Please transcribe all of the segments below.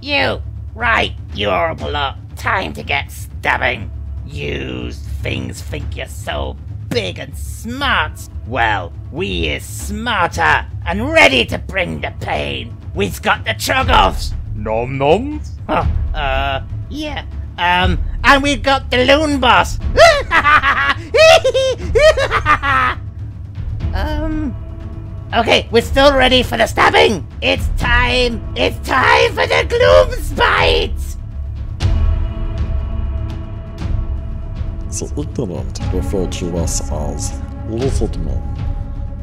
You! Right, you horrible lot. Time to get stabbing. You things think you're so big and smart. Well, we is smarter and ready to bring the pain. We've got the Troggles. Nom noms? Huh, yeah. And we've got the Loon Boss. Okay, we're still ready for the stabbing. It's time for the Gloomspite. The ignorant refer to us as lizard men,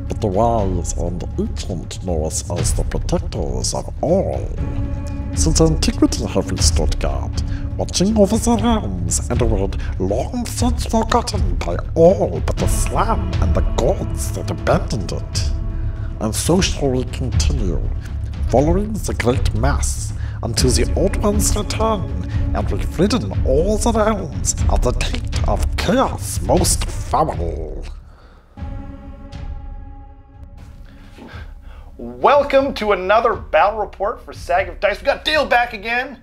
but the wise and ancient know us as the protectors of all. Since antiquity have we stood guard, watching over the realms and a world long since forgotten by all but the Slam and the gods that abandoned it. And so shall we continue, following the great mass until the old ones return, and we've ridden all the realms of the taint of chaos most foul. Welcome to another battle report for Sag of Dice. We got Dale back again.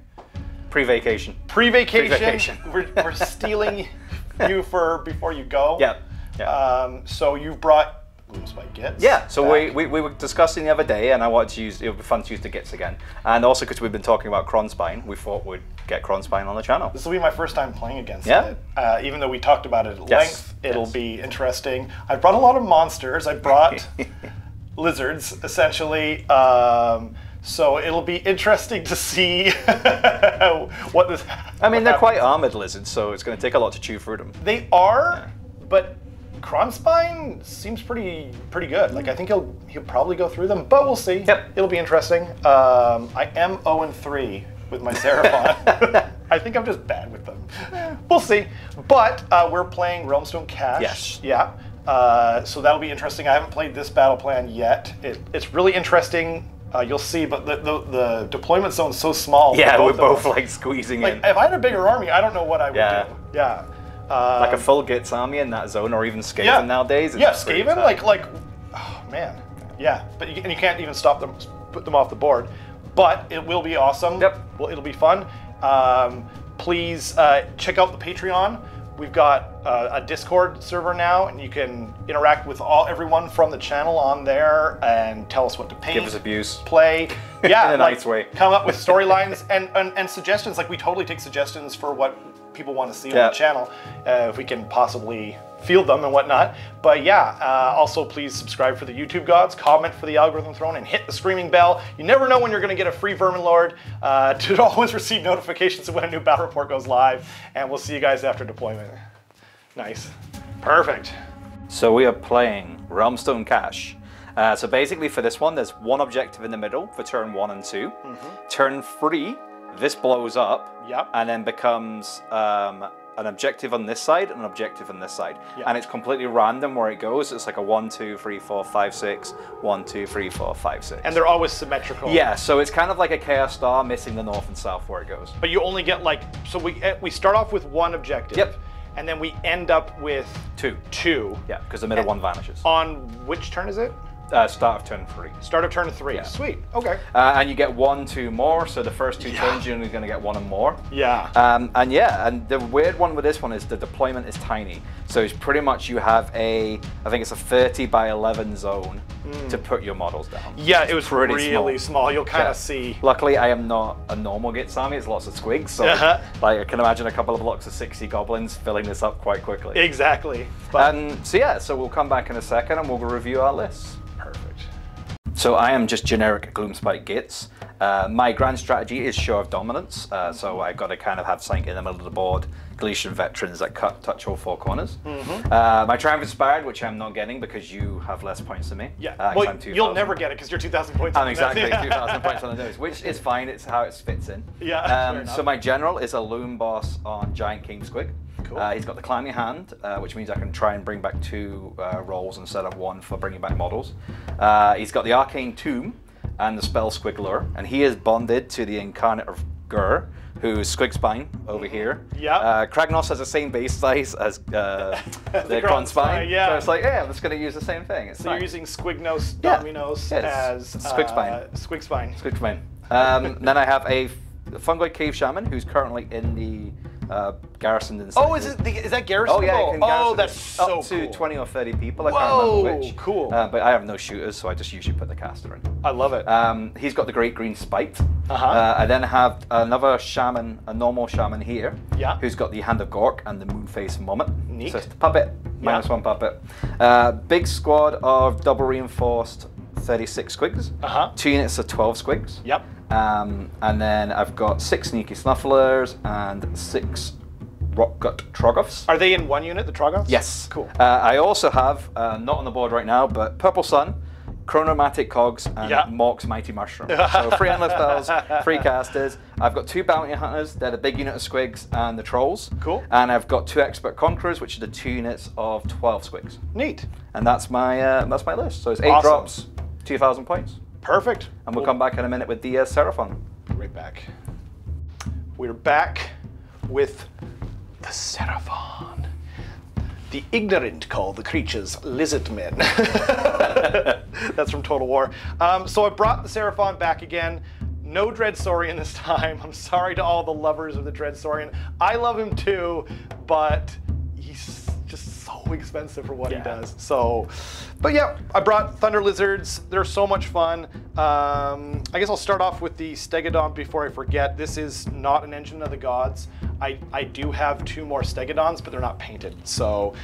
Pre-vacation. Pre-vacation. We're stealing you for before you go. Yeah. So you've brought Gloomspite Gitz. Yeah, so we were discussing the other day, and I wanted to use, it would be fun to use the Gitz again. And also because we've been talking about Cronspine, we thought we'd get Cronspine on the channel. This will be my first time playing against it. Even though we talked about it at length, it'll be interesting. I brought a lot of monsters. I brought lizards, essentially. So it'll be interesting to see what this... I mean, they're quite armored lizards, so it's going to take a lot to chew through them. They are, but Cronspine seems pretty good. Like, I think he'll probably go through them, but we'll see. Yep. It'll be interesting. I am 0-3 with my Seraphon. I think I'm just bad with them. We'll see. But we're playing Realmstone Cache. Yes. Yeah. So that'll be interesting. I haven't played this battle plan yet. It's really interesting. You'll see, but the deployment zone's so small. Yeah, we're both like squeezing in. If I had a bigger army, I don't know what I would do. Yeah. Like a full Gitz army in that zone, or even Skaven nowadays. Yeah, Skaven, like, oh man, yeah. But you can't even stop them, put them off the board. But it will be awesome. Yep. Well, it'll be fun. Please check out the Patreon. We've got a Discord server now, and you can interact with everyone from the channel on there and tell us what to paint. Give us abuse. Play. Yeah, in a nice way. Come up with storylines and suggestions. Like, we totally take suggestions for what people want to see on the channel, if we can possibly field them and whatnot. But yeah, also please subscribe for the YouTube gods, comment for the algorithm throne, and hit the screaming bell. You never know when you're going to get a free Vermin Lord, to always receive notifications of when a new battle report goes live. And we'll see you guys after deployment. Nice. Perfect. So we are playing Realmstone Cache. So basically for this one, there's one objective in the middle for turn 1 and 2. Turn 3, this blows up, and then becomes an objective on this side and an objective on this side. And it's completely random where it goes. It's like a 1, 2, 3, 4, 5, 6, 1, 2, 3, 4, 5, 6. And they're always symmetrical. Yeah, so it's kind of like a Chaos Star missing the north and south where it goes. But you only get like, so we start off with one objective. Yep. And then we end up with two. Yeah, because the middle one vanishes. On which turn is it? Start of turn 3. Start of turn 3. Yeah. Sweet. Okay. And you get 1, 2 more. So the first 2 turns you're only going to get 1 and more. Yeah. And the weird one with this one is the deployment is tiny. So it's pretty much you have I think it's a 30 by 11 zone to put your models down. Yeah, it was pretty really small. You'll kind of see. Luckily, I am not a normal Gitz army. It's lots of squigs. So like I can imagine a couple of blocks of 60 goblins filling this up quite quickly. Exactly. So we'll come back in a second and we'll review our lists. Perfect. So I am just generic Gloomspite Gitz. My grand strategy is show of dominance, so I've got to kind of have something in the middle of the board, Galician veterans that touch all 4 corners. My Triumph Inspired, which I'm not getting because you have less points than me. Yeah, well, you'll never get it because you're 2,000 points. I'm exactly 2,000 points on the nose, which is fine, it's how it fits in. Yeah, so my general is a Loon Boss on Giant King Squig. Cool. He's got the Clammy Hand, which means I can try and bring back 2 rolls instead of 1 for bringing back models. He's got the Arcane Tomb and the Spell Squiggler, and he is bonded to the Incarnate of Gur, who's Squigspine over here. Yeah. Kragnos has the same base size as the Cronspine. Yeah. So it's like, yeah, I'm just going to use the same thing. It's so you're using Squignos, Yeah. Dominos Yes. as Squigspine. Squigspine. Squigspine. Then I have a the Fungoid Cave Shaman, who's currently in the garrison. In oh, is that garrison? Oh yeah, it can that's so up to cool. 20 or 30 people. I Whoa, can't remember which. Cool. But I have no shooters, so I just usually put the caster in. I love it. He's got the Great Green Spite. I then have another shaman, a normal shaman here, who's got the Hand of Gork and the Moonface Moment. Neat. So it's the puppet, -1 puppet. Big squad of double reinforced 36 squigs. 2 units of 12 squigs. Yep. And then I've got 6 Sneaky Snufflers and 6 Rockgut Troggoths. Are they in 1 unit, the Troggoths? Yes. Cool. I also have, not on the board right now, but Purple Sun, Chronomatic Cogs, and Mork's Mighty Mushroom. So 3 endless spells, 3 casters. I've got 2 Bounty Hunters, they're the big unit of squigs, and the Trolls. Cool. And I've got 2 Expert Conquerors, which are the 2 units of 12 squigs. Neat. And that's my list. So it's 8 drops, 2,000 points. Perfect. And we'll come back in a minute with the Seraphon. Right back. We're back with the Seraphon. The ignorant call the creatures lizard men. That's from Total War. So I brought the Seraphon back again. No Dreadsaurian this time. I'm sorry to all the lovers of the Dreadsaurian. I love him too, but he's just so expensive for what he does. So, but yeah, I brought Thunder Lizards. They're so much fun. I guess I'll start off with the Stegodon before I forget. This is not an Engine of the Gods. I do have 2 more Stegodons, but they're not painted. So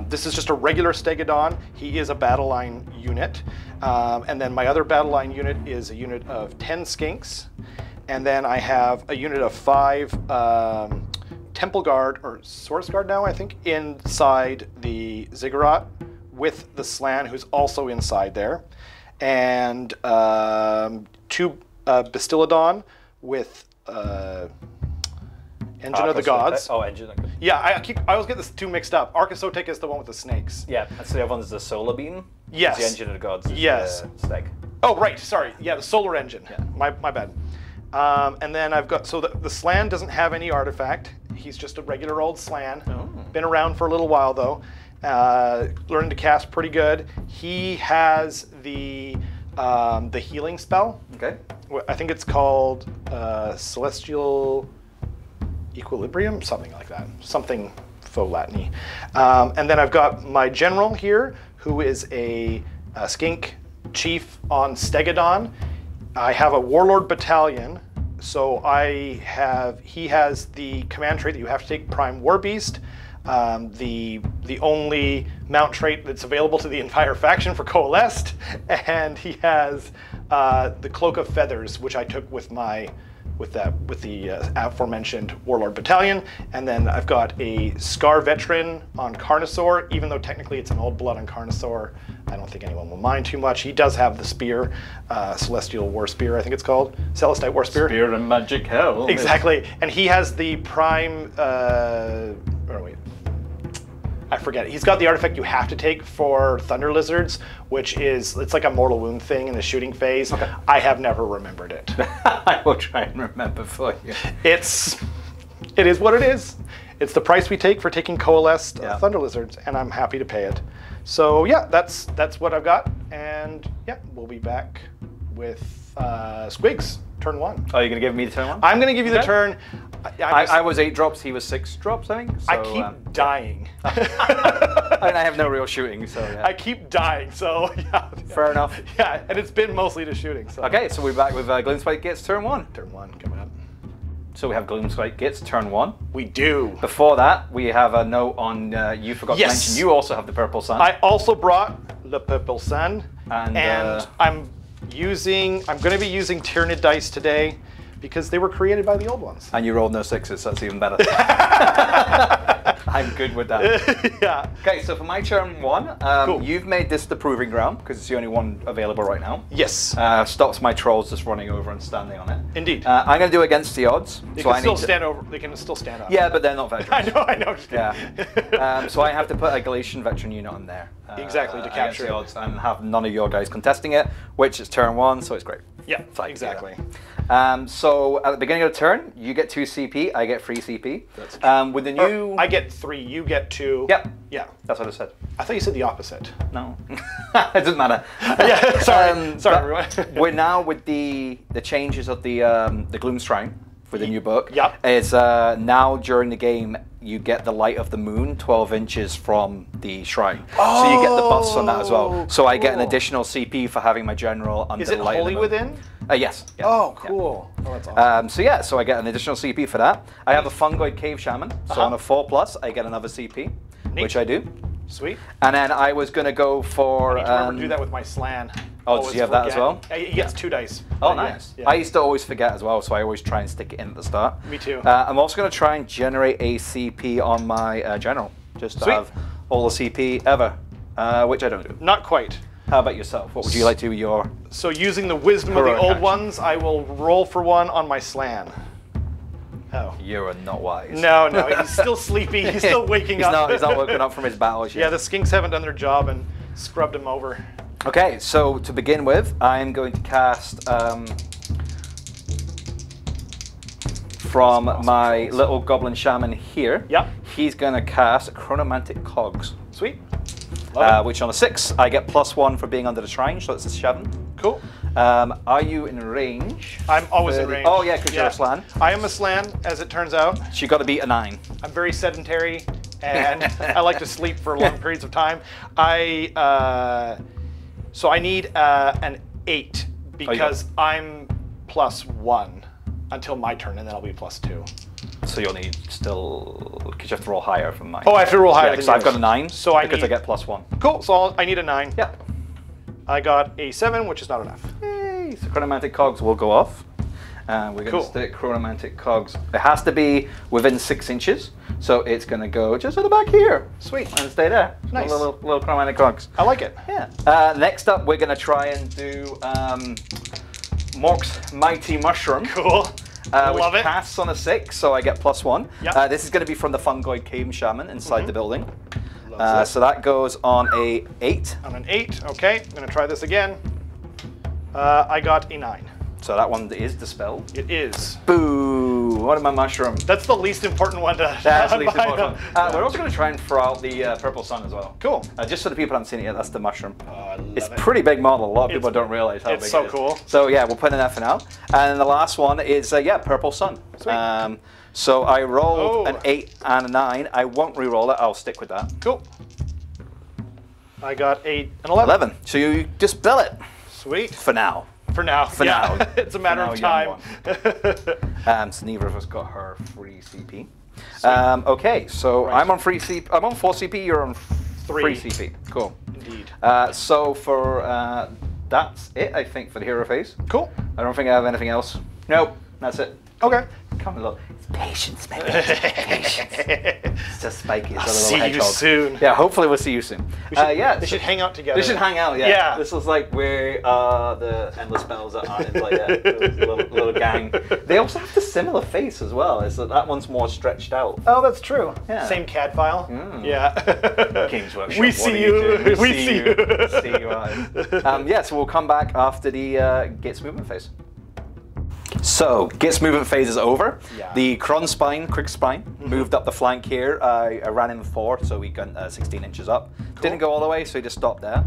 this is just a regular Stegodon. He is a battle line unit. And then my other battle line unit is a unit of 10 Skinks. And then I have a unit of 5 Temple Guard, or Source Guard now, I think, inside the Ziggurat with the Slann, who's also inside there. And 2 Bastillodon with Engine of the Gods. Oh, Engine of the Gods. Yeah, I always get this 2 mixed up. Archasotic is the one with the snakes. Yeah, that's the other one's the Solar Beam. Yes. The Engine of the Gods is the steg. Oh, right, sorry. Yeah, the Solar Engine. Yeah. My bad. And then I've got, so the Slann doesn't have any artifact. He's just a regular old Slann. Oh. Been around for a little while though. Learning to cast pretty good. He has the healing spell. Okay. I think it's called Celestial Equilibrium, something like that. Something faux Latin-y. And then I've got my general here, who is a skink chief on Stegodon. I have a warlord battalion, so he has the command trait that you have to take Prime War Beast. The only mount trait that's available to the entire faction for Coalesced, and he has the Cloak of Feathers, which I took with the aforementioned Warlord Battalion. And then I've got a Scar Veteran on Carnosaur, even though technically it's an Old Blood on Carnosaur. I don't think anyone will mind too much. He does have the spear, Celestial War Spear, I think it's called. Celestite War Spear. Spear and Magic Hell. Exactly. And he has the Prime, I forget. He's got the artifact you have to take for Thunder Lizards, which is, it's like a Mortal Wound thing in the shooting phase. Okay. I have never remembered it. I will try and remember for you. It is what it is. It's the price we take for taking Coalesced Thunder Lizards, and I'm happy to pay it. So yeah, that's what I've got, and yeah, we'll be back with Squigs, turn 1. Oh, you're gonna give me the turn 1? I'm gonna give you the turn. I was 8 drops, he was 6 drops, I think. So, I keep dying. I have no real shooting, so yeah. I keep dying, so yeah. Fair enough. Yeah, and it's been mostly to shooting. So. Okay, so we're back with Gloomspite Gitz, turn 1. Turn 1 coming up. So we have Gloomspite Gitz, turn 1. We do. Before that, we have a note on, you forgot to mention, you also have the Purple Sun. I also brought the Purple Sun, and I'm going to be using Tyranid dice today, because they were created by the old ones. And you rolled no 6s, so that's even better. I'm good with that. Yeah. Okay, so for my turn 1, cool. You've made this the Proving Ground, because it's the only one available right now. Yes. Stops my trolls just running over and standing on it. Indeed. I'm going to do against the odds. They can still stand up. Yeah, but they're not veterans. I know. Just yeah. So I have to put a Galatian veteran unit on there. Exactly, to capture the odds and have none of your guys contesting it, which is turn 1, so it's great. Yeah, exactly. So at the beginning of the turn, you get 2 CP, I get 3 CP. That's true. With the new... I get 3, you get 2. Yep. Yeah. That's what I said. I thought you said the opposite. No. It doesn't matter. Yeah, sorry everyone. We're now with the changes of the Gloom Shrine for the new book. Yep. Is now during the game you get the light of the moon 12 inches from the shrine. So you get the buffs on that as well. So I get an additional CP for having my general under the light of the moon. Is it wholly within? Yes. Yeah. Oh, cool. Yeah. Oh, that's awesome. So I get an additional CP for that. I have a fungoid cave shaman. So on a 4+, I get another CP, which I do. Sweet. And then I was going to go for... I need to remember to do that with my slan. Oh, does he have that as well? He gets 2 dice. Oh, nice. Yeah. I used to always forget as well, so I always try and stick it in at the start. Me too. I'm also going to try and generate a CP on my general, just to have all the CP ever, which I don't do. Not quite. How about yourself? What would you like to do with your... So using the wisdom of the old ones, I will roll for 1 on my slan. Oh. You're not wise. No, he's still sleepy. He's still waking up. He's not woken up from his battles yet. Yeah, the skinks haven't done their job and scrubbed him over. Okay, so to begin with, I'm going to cast from my little goblin shaman here. Yep. He's going to cast Chronomantic Cogs. Sweet. Which on a 6, I get +1 for being under the shrine, so it's a 7. Cool. Are you in range? I'm always in range. Oh yeah, because you're a slan. I am a slan, as it turns out. So you got to beat a 9. I'm very sedentary, and I like to sleep for long periods of time. So I need an 8 because I'm +1 until my turn, and then I'll be +2. So you'll need still, because you have to roll higher from mine. Oh, I have to roll higher. Yeah, because I've got a 9, so I get +1. Cool. So I need a 9. Yeah. I got a 7, which is not enough. Yay! So Chronomantic Cogs will go off. We're going to stick Chronomantic Cogs. It has to be within 6 inches, so it's going to go just at the back here. Sweet. And stay there. Nice. Little Chronomantic Cogs. I like it. Yeah. Next up, we're going to try and do Mork's Mighty Mushroom. Cool. Which casts on a 6, so I get +1. Yep. This is going to be from the Fungoid Cave Shaman inside the building. So that goes on a 8. On an 8, okay. I'm going to try this again. I got a 9. So that one is dispelled. It is. Boo! What am I mushroom? That's the least important one to. That's the least important one. We're also going to try and throw out the purple sun as well. Cool. Just so the people haven't seen it yet, that's the mushroom. I love it's a pretty big model. A lot of people don't realize how big it is. It's so cool. So yeah, we'll put in that for now. And the last one is purple sun. Sweet. So I rolled an 8 and a 9. I won't re-roll it. I'll stick with that. Cool. I got an 11. 11. So you dispel it. Sweet. For now. For now. For now. It's a matter of time. So neither of us got her free CP. Okay, so I'm on free CP. I'm on 4 CP. You're on 3 CP. Cool. Indeed. So for that's it, I think, for the hero phase. Cool. I don't think I have anything else. Nope. That's it. Okay. Come along. It's patience, man. Patience. It's just spiky. It's a little see hedgehog. you soon. Yeah, hopefully we'll see you soon. They should hang out together. They should hang out, yeah. This is like where the endless spells that aren't in play yet. little gang. They also have the similar face as well. Is that one's more stretched out. Oh, that's true. Yeah. Same CAD file. Yeah. Games Workshop. We see you. We see you. See you. So we'll come back after the Gitz movement phase. So, Gitz movement phase is over. Yeah. The Krigspine moved up the flank here. I ran in 4, so we got 16 inches up. Cool. Didn't go all the way, so he just stopped there.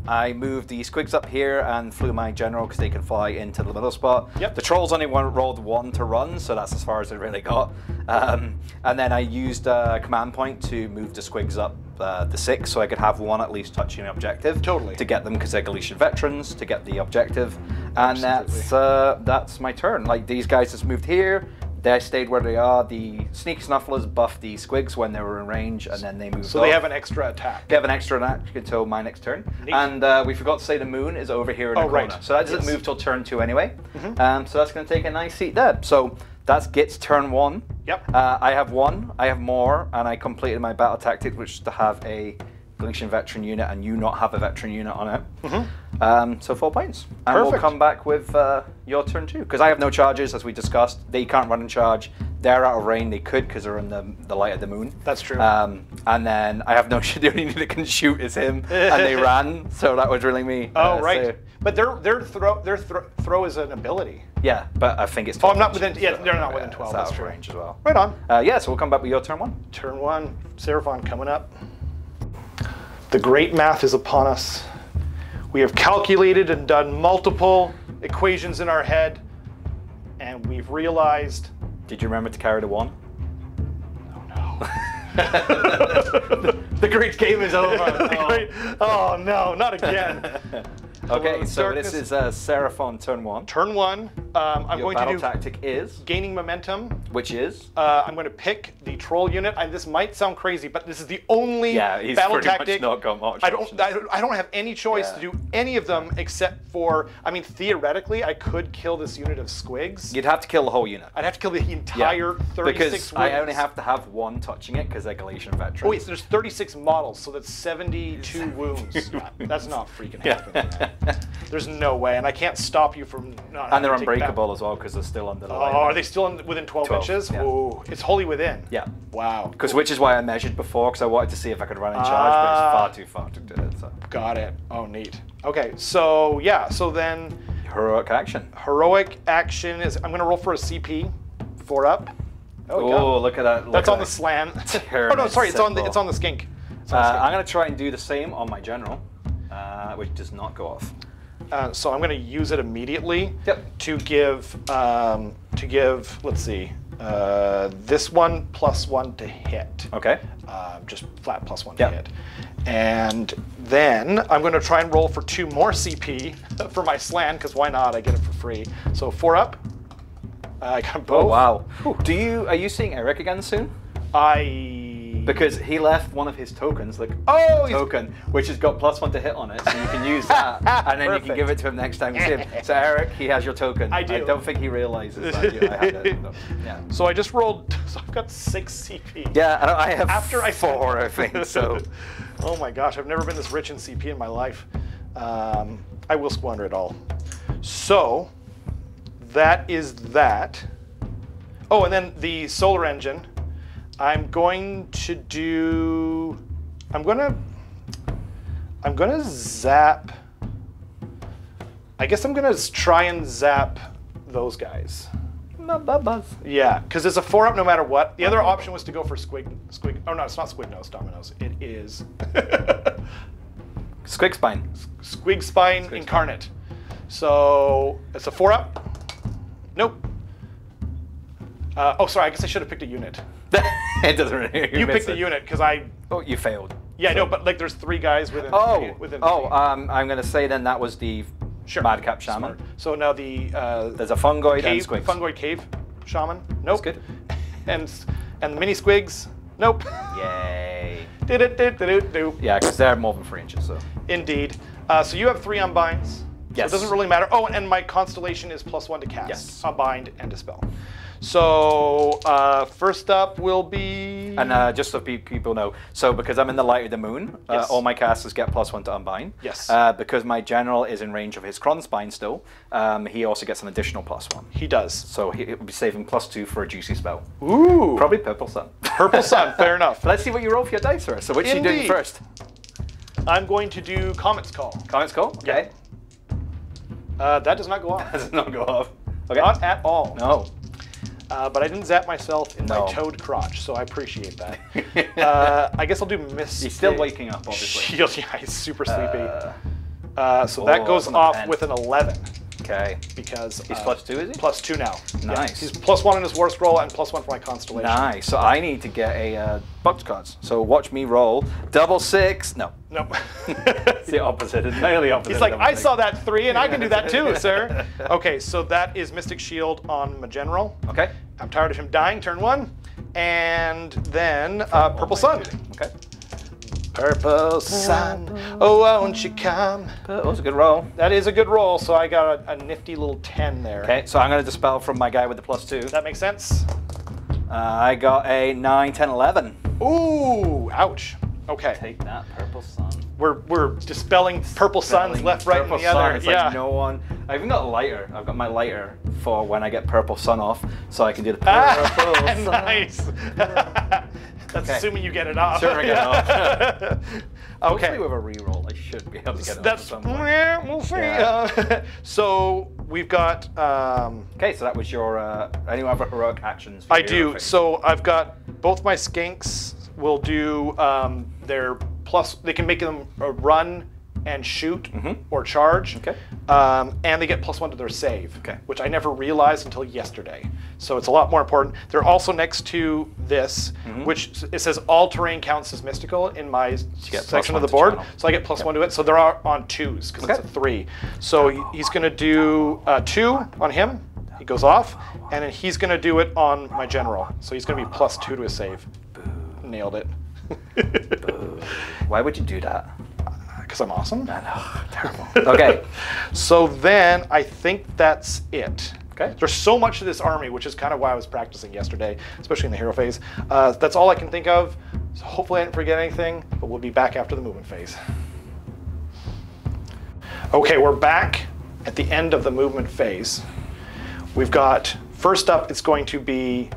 I moved the Squigs up here and flew my general because they can fly into the middle spot. Yep. The Trolls only rolled 1 to run, so that's as far as they really got. And then I used a command point to move the Squigs up the 6, so I could have 1 at least touching the objective. Totally. To get them, because they're Galician veterans, to get the objective. And that's my turn. Like, these guys just moved here. They stayed where they are. The Sneak Snufflers buffed the Squigs when they were in range, and then they moved So they have an extra attack. They have an extra attack until my next turn. Neat. And we forgot to say the moon is over here in the corner. Right. So that doesn't move till turn 2 anyway. So that's going to take a nice seat there. So that's Gitz turn 1. Yep. I have 1, I have more, and I completed my battle tactic, which is to have a Galician veteran unit and you not have a veteran unit on it. So 4 points. And we'll come back with your turn 2. Because I have no charges, as we discussed. They can't run and charge. They're out of range. They could because they're in the light of the moon. That's true. And then I have no. The only unit that can shoot is him, and they ran. So that was really me. Oh right. So. But their throw is an ability. Yeah, but I think it's. I'm not within. Yeah, they're not within 12. That's true. Range as well. Right on. So we'll come back with your turn 1. Turn 1. Seraphon coming up. The great math is upon us. We have calculated and done multiple equations in our head. and we've realized. Did you remember to carry the 1? Oh no. The great game is over. Oh no, not again. Okay, so this is Seraphon Turn 1. Turn 1. I'm Your going to battle do tactic is? gaining momentum. Which is? I'm going to pick the troll unit. This might sound crazy, but this is the only he's battle pretty tactic. Much not got much I don't have any choice to do any of them except for. I mean, theoretically, I could kill this unit of squigs. You'd have to kill the whole unit. I'd have to kill the entire 36 because wounds. I only have to have 1 touching it because they're Galatian veterans. Oh wait, so there's 36 models, so that's 72 wounds. That's not freaking happening. Man. There's no way, and I can't stop you from not. And they're unbreakable as well because they're still under the line. Oh, are they still within 12 inches? Yeah. Oh, it's wholly within. Yeah. Wow. Because which is why I measured before, because I wanted to see if I could run in charge, but it's far too far to do it. So. Got it. Oh, neat. Okay, so yeah, so then Heroic action. Heroic action is I'm going to roll for a CP, 4 up. Oh, look at that. That's on the slant. Oh no, sorry, it's on the skink. I'm going to try and do the same on my general, which does not go off. So I'm going to use it immediately to give let's see, this one +1 to hit. Okay. Just flat +1 to hit. And then I'm going to try and roll for 2 more CP for my slan, because why not? I get it for free. So 4 up. I got both. Oh wow. Are you seeing Eric again soon? Because he left one of his tokens, like token, which has got +1 to hit on it, so you can use that, and then you can give it to him next time you see him. So Eric, he has your token. I do. I don't think he realizes that I have it. So, yeah. So I just rolled. So I've got 6 CP. Yeah, and I have After I 4, I think. So. Oh my gosh, I've never been this rich in CP in my life. I will squander it all. So that is that. Oh, and then the solar engine. I'm going to zap. I guess I'm gonna try and zap those guys. Yeah, because it's a 4 up no matter what. The other option was to go for squig. Oh no, it's not squig nose dominoes. It is Squig spine. Squig spine incarnate. So it's a 4 up. Nope. Oh, sorry. I guess I should have picked a unit. It doesn't really. You picked the unit because I. Oh, you failed. Yeah, I know, but like there's 3 guys within. I'm gonna say then that was the Madcap Shaman. Smart. So now the there's a fungoid cave, and squigs. fungoid cave shaman. Nope. That's good. And the mini squigs. Nope. Yay. Do. Yeah, because they're more than 3 inches. So. Indeed. So you have 3 unbinds. Yes. So it doesn't really matter. Oh, and my constellation is +1 to cast. Yes. Unbind and dispel. So first up will be. And just so people know, so because I'm in the light of the moon, all my casters get +1 to unbind. Yes. Because my general is in range of his Cron Spine still, he also gets an additional +1. He does. So he will be saving +2 for a juicy spell. Ooh. Probably Purple Sun. Purple Sun. Fair enough. Let's see what you roll for your dice first. So which are you doing first? I'm going to do Comet's Call. Comet's Call. Okay. Yeah. That does not go off. That does not go off. Okay. Not at all. No. But I didn't zap myself in my toad crotch, so I appreciate that. I guess I'll do Miss. He's still waking up, obviously. Shield, yeah, he's super sleepy. So that goes off with an 11. Okay. Because he's +2, is he? +2 now. Nice. Yeah. He's +1 in his war scroll and +1 for my constellation. Nice. So I need to get a box cards. So watch me roll. Double 6. No. Nope. It's the opposite. It's nearly opposite. He's like, I saw that 3 and I can do that too, sir. Okay, so that is Mystic Shield on my general. Okay. I'm tired of him dying, turn 1. And then Purple Sun. Okay. Purple Sun, oh won't you come? That was a good roll. That is a good roll, so I got a nifty little 10 there. Okay, so I'm going to dispel from my guy with the +2. That makes sense? I got a 9, 10, 11. Ooh, ouch. Okay. Take that, Purple Sun. We're dispelling Purple Suns left, right, and the other. It's like no one. I even got a lighter. I've got my lighter for when I get Purple Sun off, so I can do the Purple Sun. Nice. That's assuming you get it off. Sure, I get it off. Okay. Hopefully with a reroll, I should be able to get it off at some point. Yeah, we'll see. Yeah. So we've got. Okay, so that was your. Any other heroic actions? I do. So I've got both my skinks will do their plus. They can make them run and shoot or charge. Okay. And they get +1 to their save, which I never realized until yesterday. So it's a lot more important. They're also next to this, which it says all terrain counts as mystical in my section of the board. So I get +1 to it. So they're on 2s because it's a 3. So he's going to do 2 on him. He goes off, and then he's going to do it on my general. So he's going to be +2 to his save. Nailed it. Why would you do that? Because I'm awesome. I know, terrible. Okay. So then I think that's it. Okay. There's so much to this army, which is kind of why I was practicing yesterday, especially in the hero phase. That's all I can think of. So hopefully I didn't forget anything, but we'll be back after the movement phase. Okay, we're back at the end of the movement phase. We've got, first up, it's going to be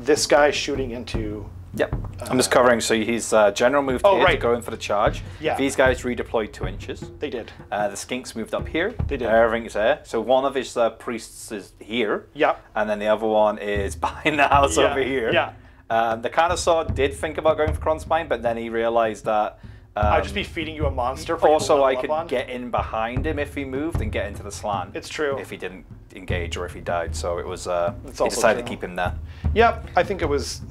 this guy shooting into... Yep. I'm just covering, so he's general moved here to go in for the charge. Yeah. These guys redeployed 2 inches. They did. The skinks moved up here. They did. Everything's there. So one of his priests is here. Yeah. And then the other one is behind the house over here. Yeah. The Carnosaur did think about going for Kronspine, but then he realized that... I'd just be feeding you a monster for also, you to I level up on. could get in behind him if he moved and get into the slant. It's true. If he didn't engage or if he died. So it was... he also decided true. to keep him there. Yep, I think it was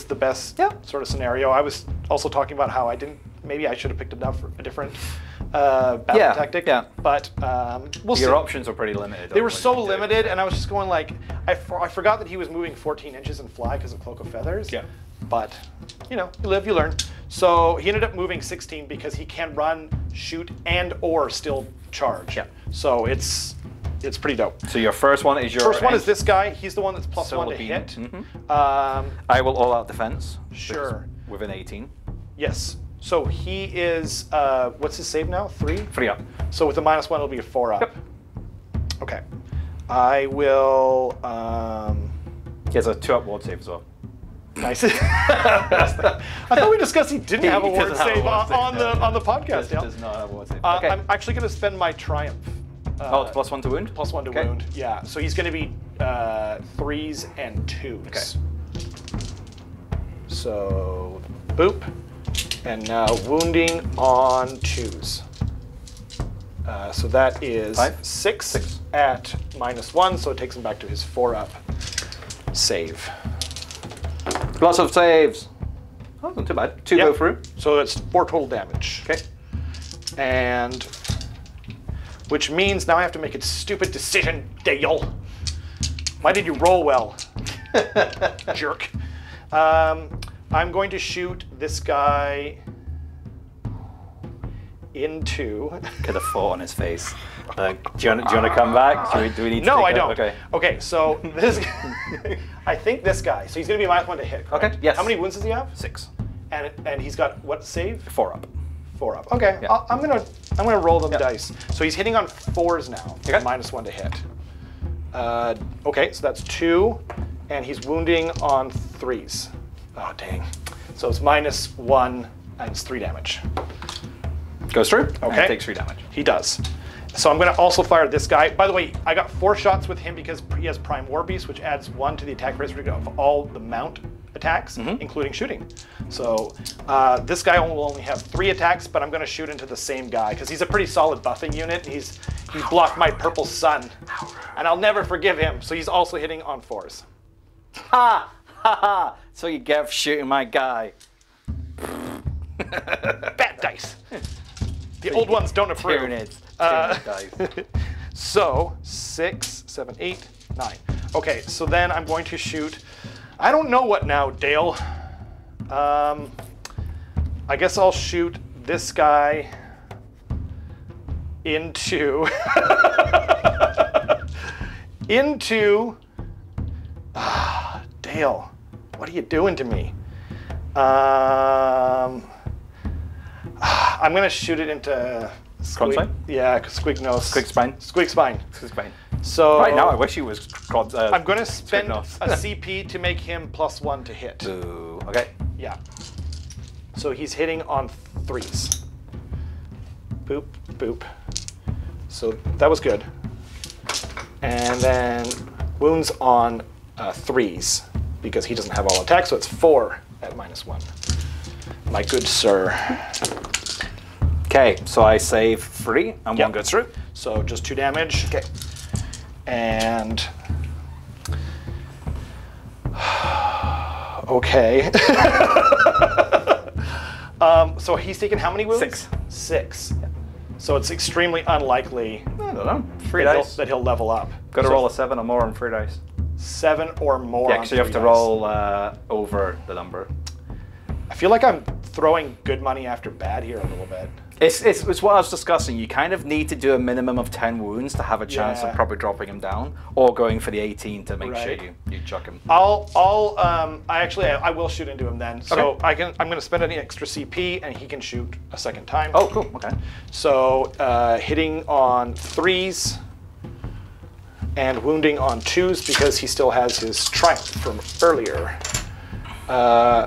the best sort of scenario. I was also talking about how maybe I should have picked a different battle tactic. Yeah. But we'll see. Your options were pretty limited. They were so limited, and I was just going like, I forgot that he was moving 14 inches and fly because of Cloak of Feathers. Yeah. But, you know, you live, you learn. So he ended up moving 16 because he can run, shoot, and or still charge. Yeah. So it's pretty dope. So your first one is your... First one is this guy. He's the one that's +1 to hit. I will all-out defense. Sure. Within 18. Yes. So he is, what's his save now? 3? 3 up. So with the -1, it'll be a 4 up. Yep. Okay. I will... He has a 2-up ward save as well. Nice. I thought we discussed he didn't have a ward save on the podcast. Does not have a ward save. Okay. I'm actually going to spend my triumph. It's +1 to wound? +1 to wound, yeah. So he's going to be 3s and 2s. Okay. So, boop. And now wounding on 2s. So that is 6 at -1, so it takes him back to his 4 up save. Lots of saves. Oh, not too bad. 2 go through. So it's 4 total damage. Okay. And which means now I have to make a stupid decision, Dale. Why did you roll well? Jerk. I'm going to shoot this guy into... Could have fought on his face. Do you want to come back? Do we need to No, take I don't. Okay. Okay, so this... I think this guy. So he's going to be -1 to hit, correct? Okay, yes. How many wounds does he have? 6. And he's got what save? 4 up. 4 up. Okay, Yeah. I'm gonna roll them dice. So he's hitting on 4s now. Okay. -1 to hit. Okay, so that's 2, and he's wounding on 3s. Oh dang. So it's -1 and it's 3 damage. Goes through. Okay. And takes 3 damage. He does. So I'm going to also fire this guy. By the way, I got 4 shots with him because he has Prime War Beast, which adds 1 to the attack rate of all the mount attacks, including shooting. So this guy will only have 3 attacks, but I'm going to shoot into the same guy because he's a pretty solid buffing unit. He's blocked my Purple Sun, and I'll never forgive him. So he's also hitting on 4s. Ha! Ha ha! So you get for shooting my guy. Bad dice. The old ones don't approve. Tyranids. So 6, 7, 8, 9. Okay, so then I'm going to shoot. I don't know what now, Dale. I guess I'll shoot this guy into Dale. What are you doing to me? I'm gonna shoot it into Kronspine? Yeah, Squignos. Squigspine. Squigspine. Squigspine. So right now, I wish he was. I'm gonna spend a CP to make him +1 to hit. Ooh, okay. Yeah. So he's hitting on 3s. Boop, boop. So that was good. And then wounds on 3s because he doesn't have all attacks, so it's 4 at -1. My good sir. Okay, so I save 3 and 1 goes through. So just 2 damage. Okay. And okay. So he's taken how many wounds? 6. 6. Yeah. So it's extremely unlikely. I don't know. 3 dice. That he'll level up. Got to roll a 7 or more on 3 dice. 7 or more. Yeah, so you have to roll over the number. I feel like I'm throwing good money after bad here a little bit. It's what I was discussing. You kind of need to do a minimum of 10 wounds to have a chance of probably dropping him down, or going for the 18 to make sure you chuck him. I will shoot into him then. So I'm going to spend any extra CP, and he can shoot a second time. Oh, cool. Okay. So hitting on 3s and wounding on 2s because he still has his triumph from earlier.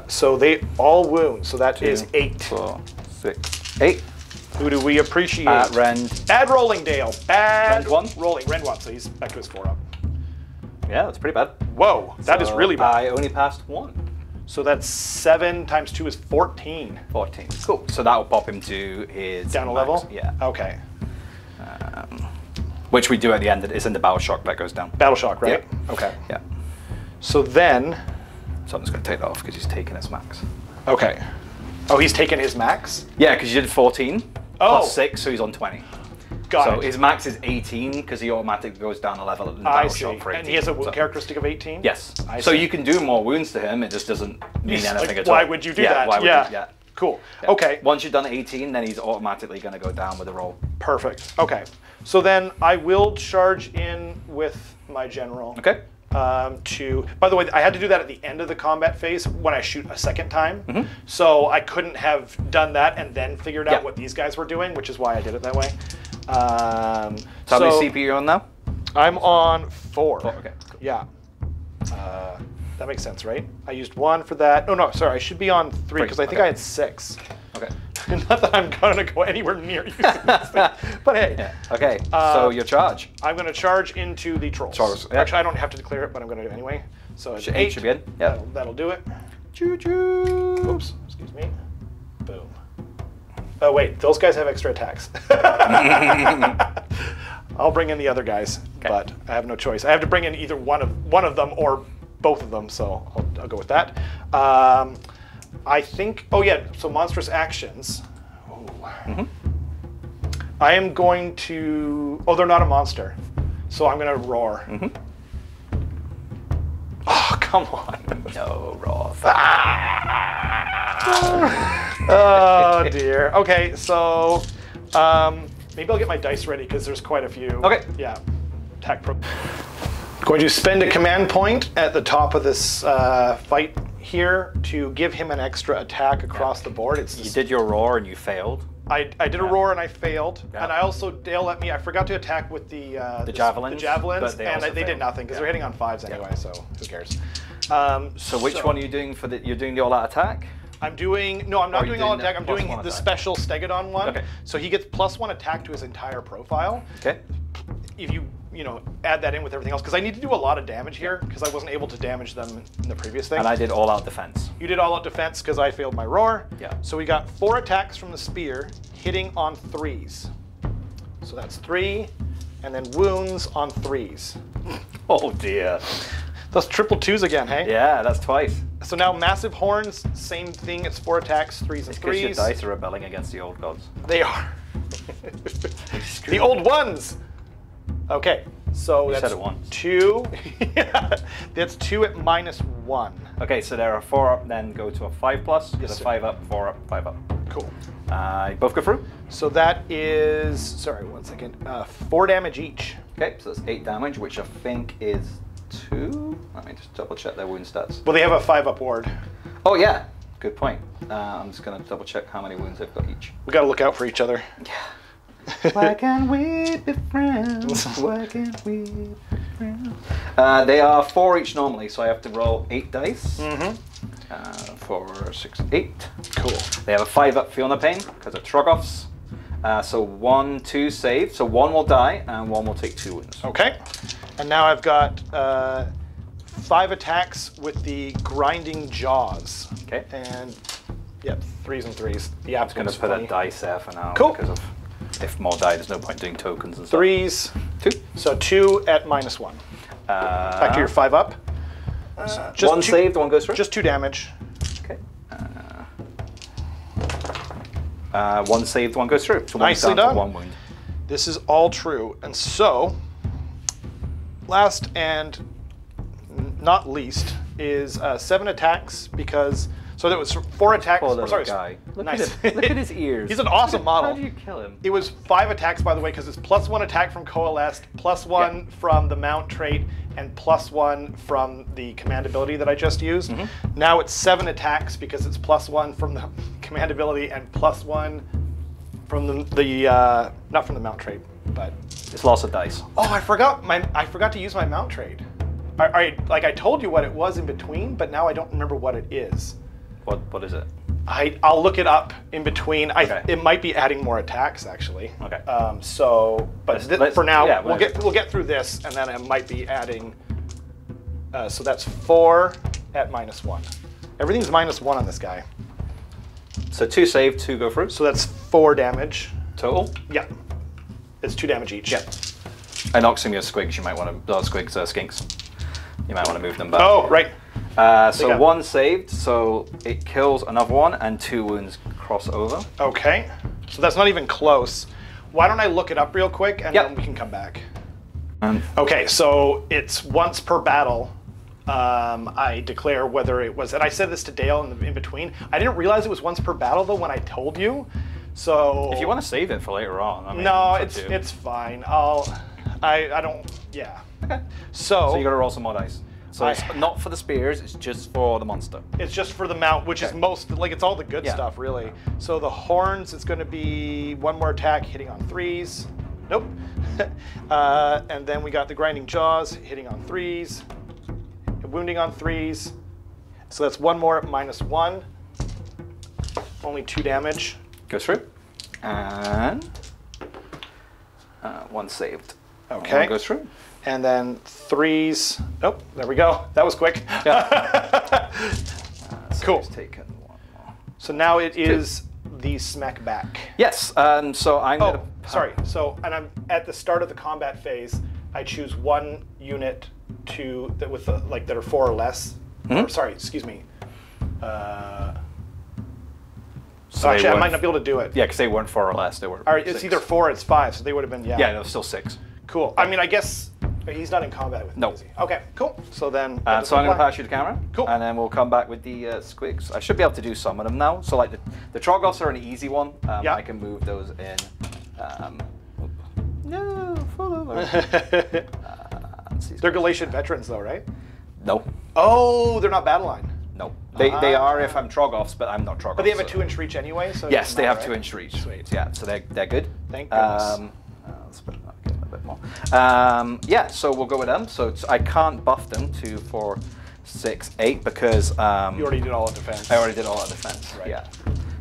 So they all wound. So that is 8. 4, 6, 8. Who do we appreciate? Rend. Add rolling, Dale. Add Rend 1. Rolling. Rend 1. So he's back to his 4 up. Yeah, that's pretty bad. Whoa, that is really bad. I only passed 1. So that's 7 times 2 is 14. 14. Cool. So that will pop him to his down a max. level? Yeah. Okay. Which we do at the end. It's in the battle shock that goes down. Battle shock, right? Yeah. Okay. Yeah. So then. So I'm just going to take that off because he's taking his max. Okay. Oh, he's taken his max? Yeah, because you did 14 plus 6, so he's on 20. Got it. His max is 18 because he automatically goes down a level in the battle shock for 18. And he has a wound characteristic of 18? Yes. So you can do more wounds to him, it just doesn't mean anything at all. Why would you do that? Why would you? Yeah. Cool. Yeah. Okay. Once you've done 18, then he's automatically going to go down with a roll. Perfect. Okay. So then I will charge in with my general. Okay. By the way, I had to do that at the end of the combat phase when I shoot a second time. So I couldn't have done that and then figured out what these guys were doing, which is why I did it that way. So how many CP are you on now? I'm on 4. 4, okay. Cool. Yeah. That makes sense, right? I used 1 for that. Oh, no, sorry. I should be on 3 because I think I had 6. Okay. Not that I'm going to go anywhere near using this thing. But hey. Yeah. Okay, so your charge. I'm going to charge into the trolls. Actually, I don't have to declare it, but I'm going to do it anyway. So it's 8 should be in. Yeah. That'll do it. Choo-choo. Oops. Excuse me. Boom. Oh, wait. Those guys have extra attacks. I'll bring in the other guys, but I have no choice. I have to bring in either one of them or both of them, so I'll go with that. I think, so monstrous actions. I am going to, they're not a monster, so I'm going to roar. Oh, come on. No, roar. Oh, dear. Okay, so maybe I'll get my dice ready because there's quite a few. Okay. Yeah. Attack pro. Going to spend a command point at the top of this fight here to give him an extra attack across the board. You did your roar and you failed. I did a roar and I failed, and I also I forgot to attack with the javelins. The javelins, but they did nothing because they're hitting on 5s anyway. So who cares? So which one are you doing for the? You're doing the all-out attack. I'm doing I'm not doing all attack. I'm doing the attack. special Stegodon one. Okay. So he gets +1 attack to his entire profile. Okay. If you add that in with everything else, because I need to do a lot of damage here because I wasn't able to damage them in the previous thing. And I did all-out defense. You did all-out defense because I failed my roar. Yeah. So we got 4 attacks from the spear, hitting on 3s. So that's 3, and then wounds on 3s. Oh dear. Those triple 2s again, hey? Yeah, that's twice. So now massive horns, same thing. It's 4 attacks, 3s and 3s. Because your dice are rebelling against the old gods. They are. The old ones. Okay, so that's 2. That's 2 at -1. Okay, so there are 4 up, then go to a 5+. Yes, a 5 up, 4 up, 5 up. Cool. You both go through? So that is, sorry, 1 second, 4 damage each. Okay, so that's 8 damage, which I think is 2. Let me just double check their wound stats. Well, they have a 5-up ward. Oh yeah, good point. I'm just gonna double check how many wounds they've got each. We gotta look out for each other. Yeah. Why can't we be friends? Why can't we be friends? They are 4 each normally, so I have to roll 8 dice. 4, 6, 8. Cool. They have a 5-up Fiona Pain because of Trogoths. So 1, 2 save. So 1 will die and 1 will take 2 wounds. Okay. And now I've got 5 attacks with the grinding jaws. Okay. And Yep, 3s and 3s. The app's going to put a dice there for now. Cool. Because of, if more die, there's no point doing tokens and stuff. 3s. 2. So 2 at -1. Back to your 5 up. Just one saved, one goes through? Just 2 damage. Okay. 1 saved, 1 goes through. So nicely done. 1 wound. This is all true. And so, last and not least is 7 attacks because... So there was 4 attacks. Poor little sorry, guy. Nice. Look at his ears. He's an awesome model. How do you kill him? It was 5 attacks, by the way, because it's +1 attack from Coalesced, +1 from the Mount trait, and +1 from the command ability that I just used. Now it's 7 attacks because it's +1 from the command ability and +1 from the not from the Mount trait, but it's lots of dice. Oh, I forgot to use my Mount trait. I told you what it was in between, but now I don't remember what it is. What is it? I'll look it up in between. Okay. It might be adding more attacks actually. Okay. For now, yeah, we'll get through this, and then it might be adding. So that's 4 at -1. Everything's -1 on this guy. So 2 save, 2 go through. So that's 4 damage Total? Yeah. It's 2 damage each. Yeah. I knocked some of your squigs. You might want to. Squigs, skinks. You might want to move them back. Oh, right. So 1 saved, so it kills another one, and 2 wounds cross over. Okay. So that's not even close. Why don't I look it up real quick, and then we can come back. Okay, so it's once per battle. I declare whether it was, and I said this to Dale in between. I didn't realize it was once per battle though when I told you. So if you want to save it for later on, I mean, no, it's fine. I don't. Yeah. Okay. So you got to roll some more dice. So it's not for the spears, it's just for the monster. It's just for the mount, which is it's all the good stuff, really. So the horns, it's going to be 1 more attack, hitting on 3s. Nope. And then we got the grinding jaws, hitting on 3s, wounding on 3s. So that's 1 more at -1. Only 2 damage. Goes through. And 1 saved. Okay. 1 goes through. And then 3s. Nope, there we go. That was quick. Yeah. So cool. Taken 1 more. So now it is the smack back. Yes. So I'm going to. Sorry. So, and I'm at the start of the combat phase. I choose 1 unit that are 4 or less. Or, sorry, excuse me. So actually, I might not be able to do it. Yeah, because they weren't 4 or less. They were. It's either 4 or it's 5. So they would have been Yeah, no, still 6. Cool. I mean, I guess he's not in combat with me. No. Is he? Okay, cool. So then. So I'm going to pass you the camera. Cool. And then we'll come back with the squigs. I should be able to do some of them now. So like the Trogoths are an easy one. I can move those in. No, follow. They're Galatian veterans, though, right? No. Oh, they're not battle line. No. They are if I'm Trogoths, but I'm not Trogoths. But they have a 2-inch reach anyway, so. Yes, they have 2-inch reach. Sweet. Yeah, so they're good. Thank goodness. Let's put that a bit more. Yeah, so we'll go with them. So I can't buff them to 4, 6, 8 because you already did all of defense. I already did all of defense. Right. Yeah.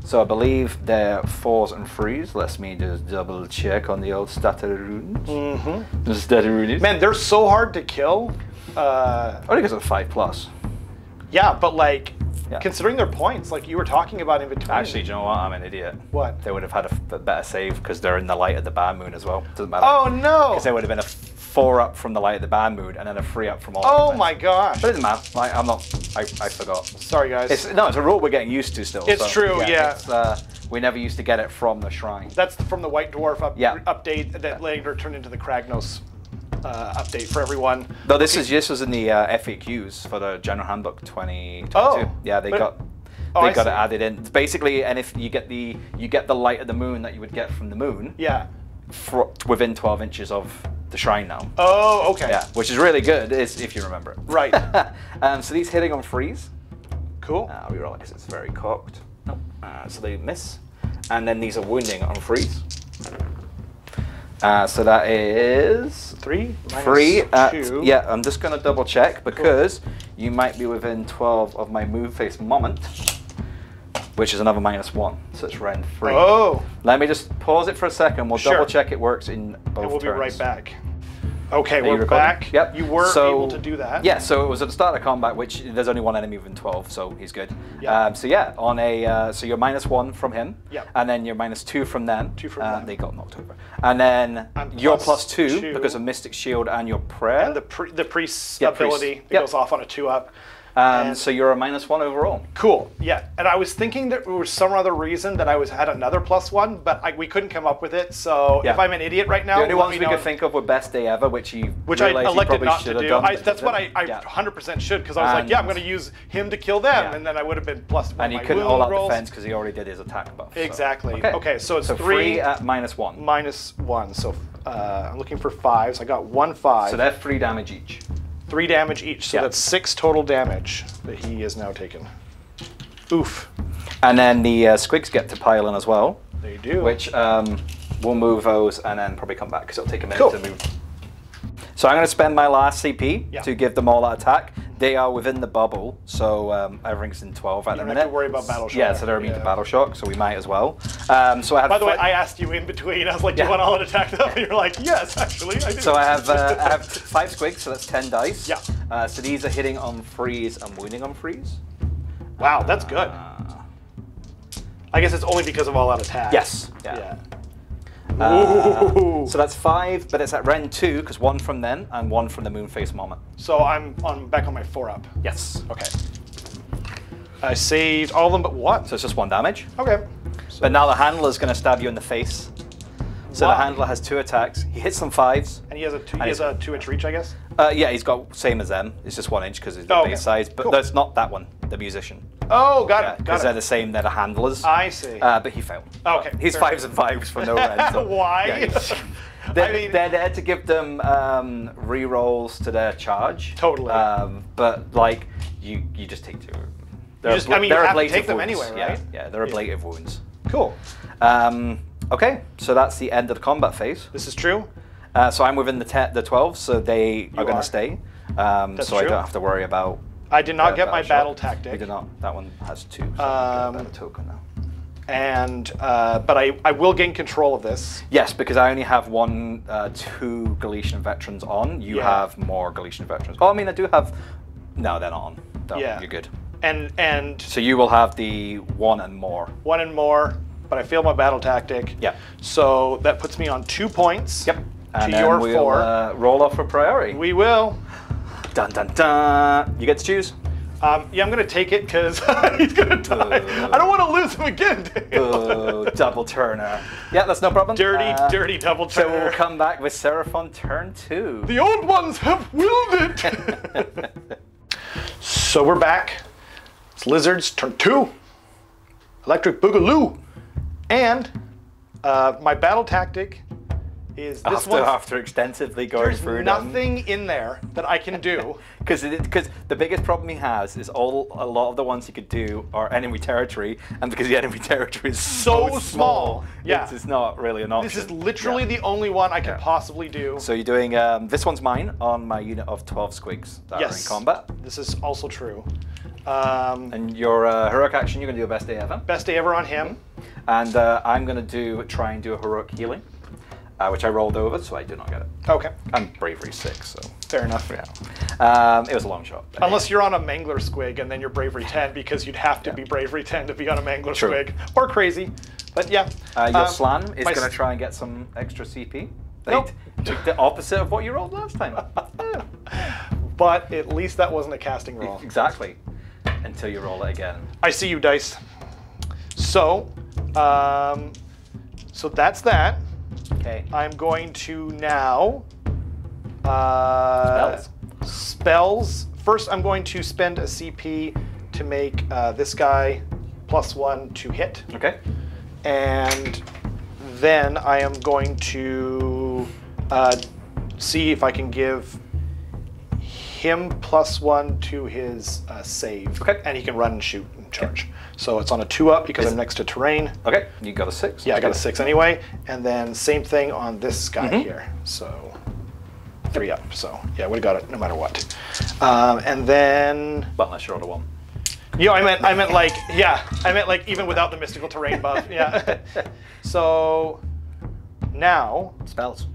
So I believe they're 4s and 3s. Let me just double check on the old Statarunes. The Statarunes. Man, they're so hard to kill. Only because of 5+. Yeah, but considering their points, like you were talking about in between. Actually, do you know what? I'm an idiot. What? They would have had a better save because they're in the light of the bad moon as well. Doesn't matter. Oh no! Because they would have been a 4 up from the light of the bad moon and then a 3 up from all. Oh my gosh! But it doesn't matter. I'm not. I forgot. Sorry, guys. It's a rule we're getting used to still. It's true. Yeah. We never used to get it from the shrine. That's from the White Dwarf update that later turned into the Kragnos update for everyone. No, this was in the FAQs for the General Handbook 2022. Oh, yeah, they got it added in. Basically, and if you get the light of the moon that you would get from the moon. Yeah. Within 12 inches of the shrine now. Oh, okay. Yeah, which is really good if you remember it. Right. So these hitting on 3s. Cool. We roll because it's very cocked. Nope. So they miss. And then these are wounding on 3s. So that is 3 2. Yeah, I'm just going to double check because you might be within 12 of my move face moment, which is another -1. So it's round 3. Oh. Let me just pause it for a second. We'll double check it works in both and we'll turns. be right back. Okay, we're back. Yep. You were able to do that. Yeah, so it was at the start of combat, which there's only one enemy within 12, so he's good. Yep. So yeah, on a so you're -1 from him, Yep. and then you're -2 from them. 2 from them. They got knocked over. And then you're +2 +2 because of Mystic Shield and your prayer. And the priest's ability that goes off on a 2-up. So you're a -1 overall. Cool. Yeah. And I was thinking that there was some other reason that I had another +1, but we couldn't come up with it. So if I'm an idiot right now, the only ones we could think of were Best Day Ever, which I elected not to do. Done, that's what I 100% should, because I was like, yeah, I'm going to use him to kill them, and then I would have been +1. And he couldn't all out defense because he already did his attack buff. So. Exactly. Okay, so it's 3 at -1. -1. So I'm looking for 5s. I got 1 5. So that's 3 damage each. 3 damage each, so that's 6 total damage that he is now taken. Oof. And then the squigs get to pile in as well. They do. Which we'll move those and then probably come back because it'll take a minute to move. So I'm going to spend my last CP to give them all that attack. They are within the bubble, so everything's in 12 at the minute. You don't have to worry about battle shock. Yeah, so they're immune to battle shock, so we might as well. So I have. By the way, I asked you in between. I was like, "Do you want all-out attack them?" And you're like, "Yes, actually, I do." So I have 5 squigs, so that's 10 dice. Yeah. So these are hitting on freeze and wounding on freeze. Wow, that's good. I guess it's only because of all-out attack. Yes. Yeah. So that's 5, but it's at Ren 2 because 1 from them and 1 from the Moonface moment. So I'm back on my 4-up. Yes. Okay. I saved all of them but what? So it's just 1 damage. Okay. So but now the handler's going to stab you in the face. So the handler has 2 attacks. He hits some 5s. And he has a 2-inch reach, I guess? Yeah, he's got same as them. It's just 1 inch because he's the base size. But that's not that one, the musician. Oh, got it. Because they're the same, they're the handlers. I see. But he failed. Okay. He's 5s and 5s for no reason. So, why? Yeah, they're there to give them re-rolls to their charge. Totally. But like, you just take 2. You have to take them anyway, right? Yeah, they're ablative wounds. Cool. Okay, so that's the end of the combat phase. This is true. So I'm within the 12, so they are going to stay. So I don't have to worry about. I did not get my battle tactic. You did not. that one has 2. So I get a token now. And but I will gain control of this. Yes, because I only have 2 Galician veterans on. You have more Galician veterans. Oh, I mean, I do have. No, they're not on. No, you're good. And so you will have the 1 and more. 1 and more, but I failed my battle tactic. Yeah. So that puts me on 2 points. Yep. And to then your we'll, 4. Roll off for priority. We will. Dun dun dun. You get to choose. Yeah, I'm gonna take it because he's gonna die. I don't want to lose him again. Double turner. Yeah, that's no problem. Dirty double turner. So we'll come back with Seraphon Turn 2. The old ones have willed it. So we're back. It's Lizards Turn 2. Electric Boogaloo. And my battle tactic is this one. After extensively going through them. There's nothing in there that I can do. Because the biggest problem he has is a lot of the ones he could do are enemy territory, and because the enemy territory is so small, it's not really an option. This is literally the only one I can possibly do. So you're doing, this one's mine on my unit of 12 squigs that are in combat. This is also true. And your heroic action, you're going to do a best day ever. Best day ever on him. And I'm going to try and do a heroic healing. Which I rolled over, so I do not get it. Okay. I'm bravery 6, so. Fair enough. Yeah. It was a long shot. Unless you're on a Mangler squig and then you're bravery 10 because you'd have to be bravery 10 to be on a Mangler squig. Or crazy. But yeah. Your slam is going to try and get some extra CP. Nope. The opposite of what you rolled last time. But at least that wasn't a casting roll. Exactly. Until you roll it again. I see you, dice. So, so that's that. Okay. I'm going to now spells. First, I'm going to spend a CP to make this guy +1 to hit. Okay. And then I am going to see if I can give him +1 to his save. Okay. And he can run and shoot and charge. Okay. So it's on a 2-up because I'm next to terrain. Okay, you got a 6. Yeah, I got a 6 anyway. And then same thing on this guy here. So 3-up. So yeah, we got it no matter what. And then. Well, unless you're on a 1. You know, I meant like even without the mystical terrain buff. Yeah. So now spells.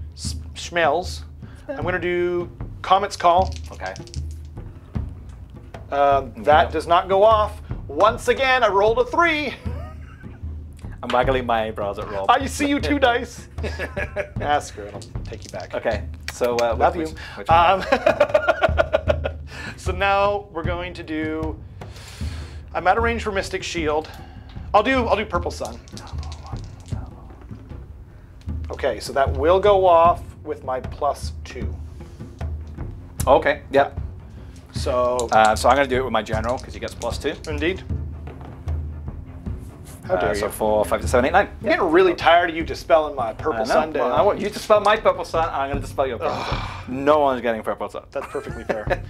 Schmells. I'm going to do Comet's Call. Okay. That does not go off. Once again, I rolled a 3. I'm waggling my eyebrows at Rob. I see you 2 dice. Screw it. I'll take you back. Okay. So love you. Which one? So now we're going to do. I'm out of range for Mystic Shield. I'll do Purple Sun. Okay, so that will go off with my +2. Okay. Yeah. So I'm going to do it with my general because he gets +2. Indeed. How dare So you? 4, 5, 6, 7, 8, 9. I'm getting really tired of you dispelling my Purple Sun. Well, I want you to dispel my Purple Sun. I'm going to dispel your Purple Sun. No one's getting Purple Sun. That's perfectly fair.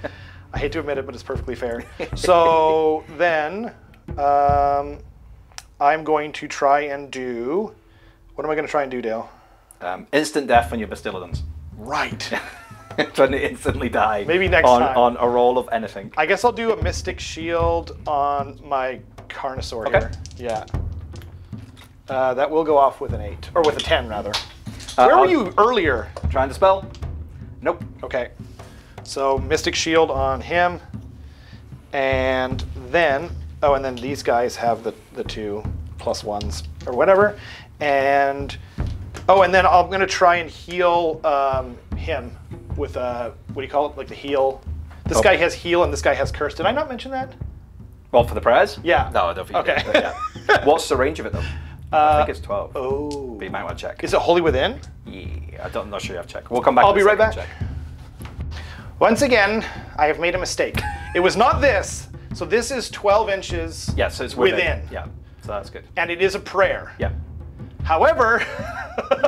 I hate to admit it, but it's perfectly fair. So then, I'm going to try and do. What am I going to try and do, Dale? Instant death on your Bastiladons. Right. Trying to instantly die. Maybe next time. On a roll of anything. I guess I'll do a Mystic Shield on my Carnosaur here. Yeah. That will go off with an 8. Or with a 10, rather. Where were you earlier? Trying to spell? Nope. Okay. So Mystic Shield on him. And then... Oh, and then these guys have the 2 +1s or whatever. And... Oh, and then I'm going to try and heal him with what do you call it? Like the heal. This guy has heal and this guy has curse. Did I not mention that? Well, for the prayers? Yeah. No, I don't think you Okay. did, yeah. What's the range of it, though? I think it's 12. Oh. But you might want to check. Is it Holy Within? Yeah, I'm not sure you have to check. We'll come back. I'll be right back. back. Once again, I have made a mistake. It was not this. So this is 12 inches Yeah, so it's within. Yeah, so that's good. And it is a prayer. Yeah. However,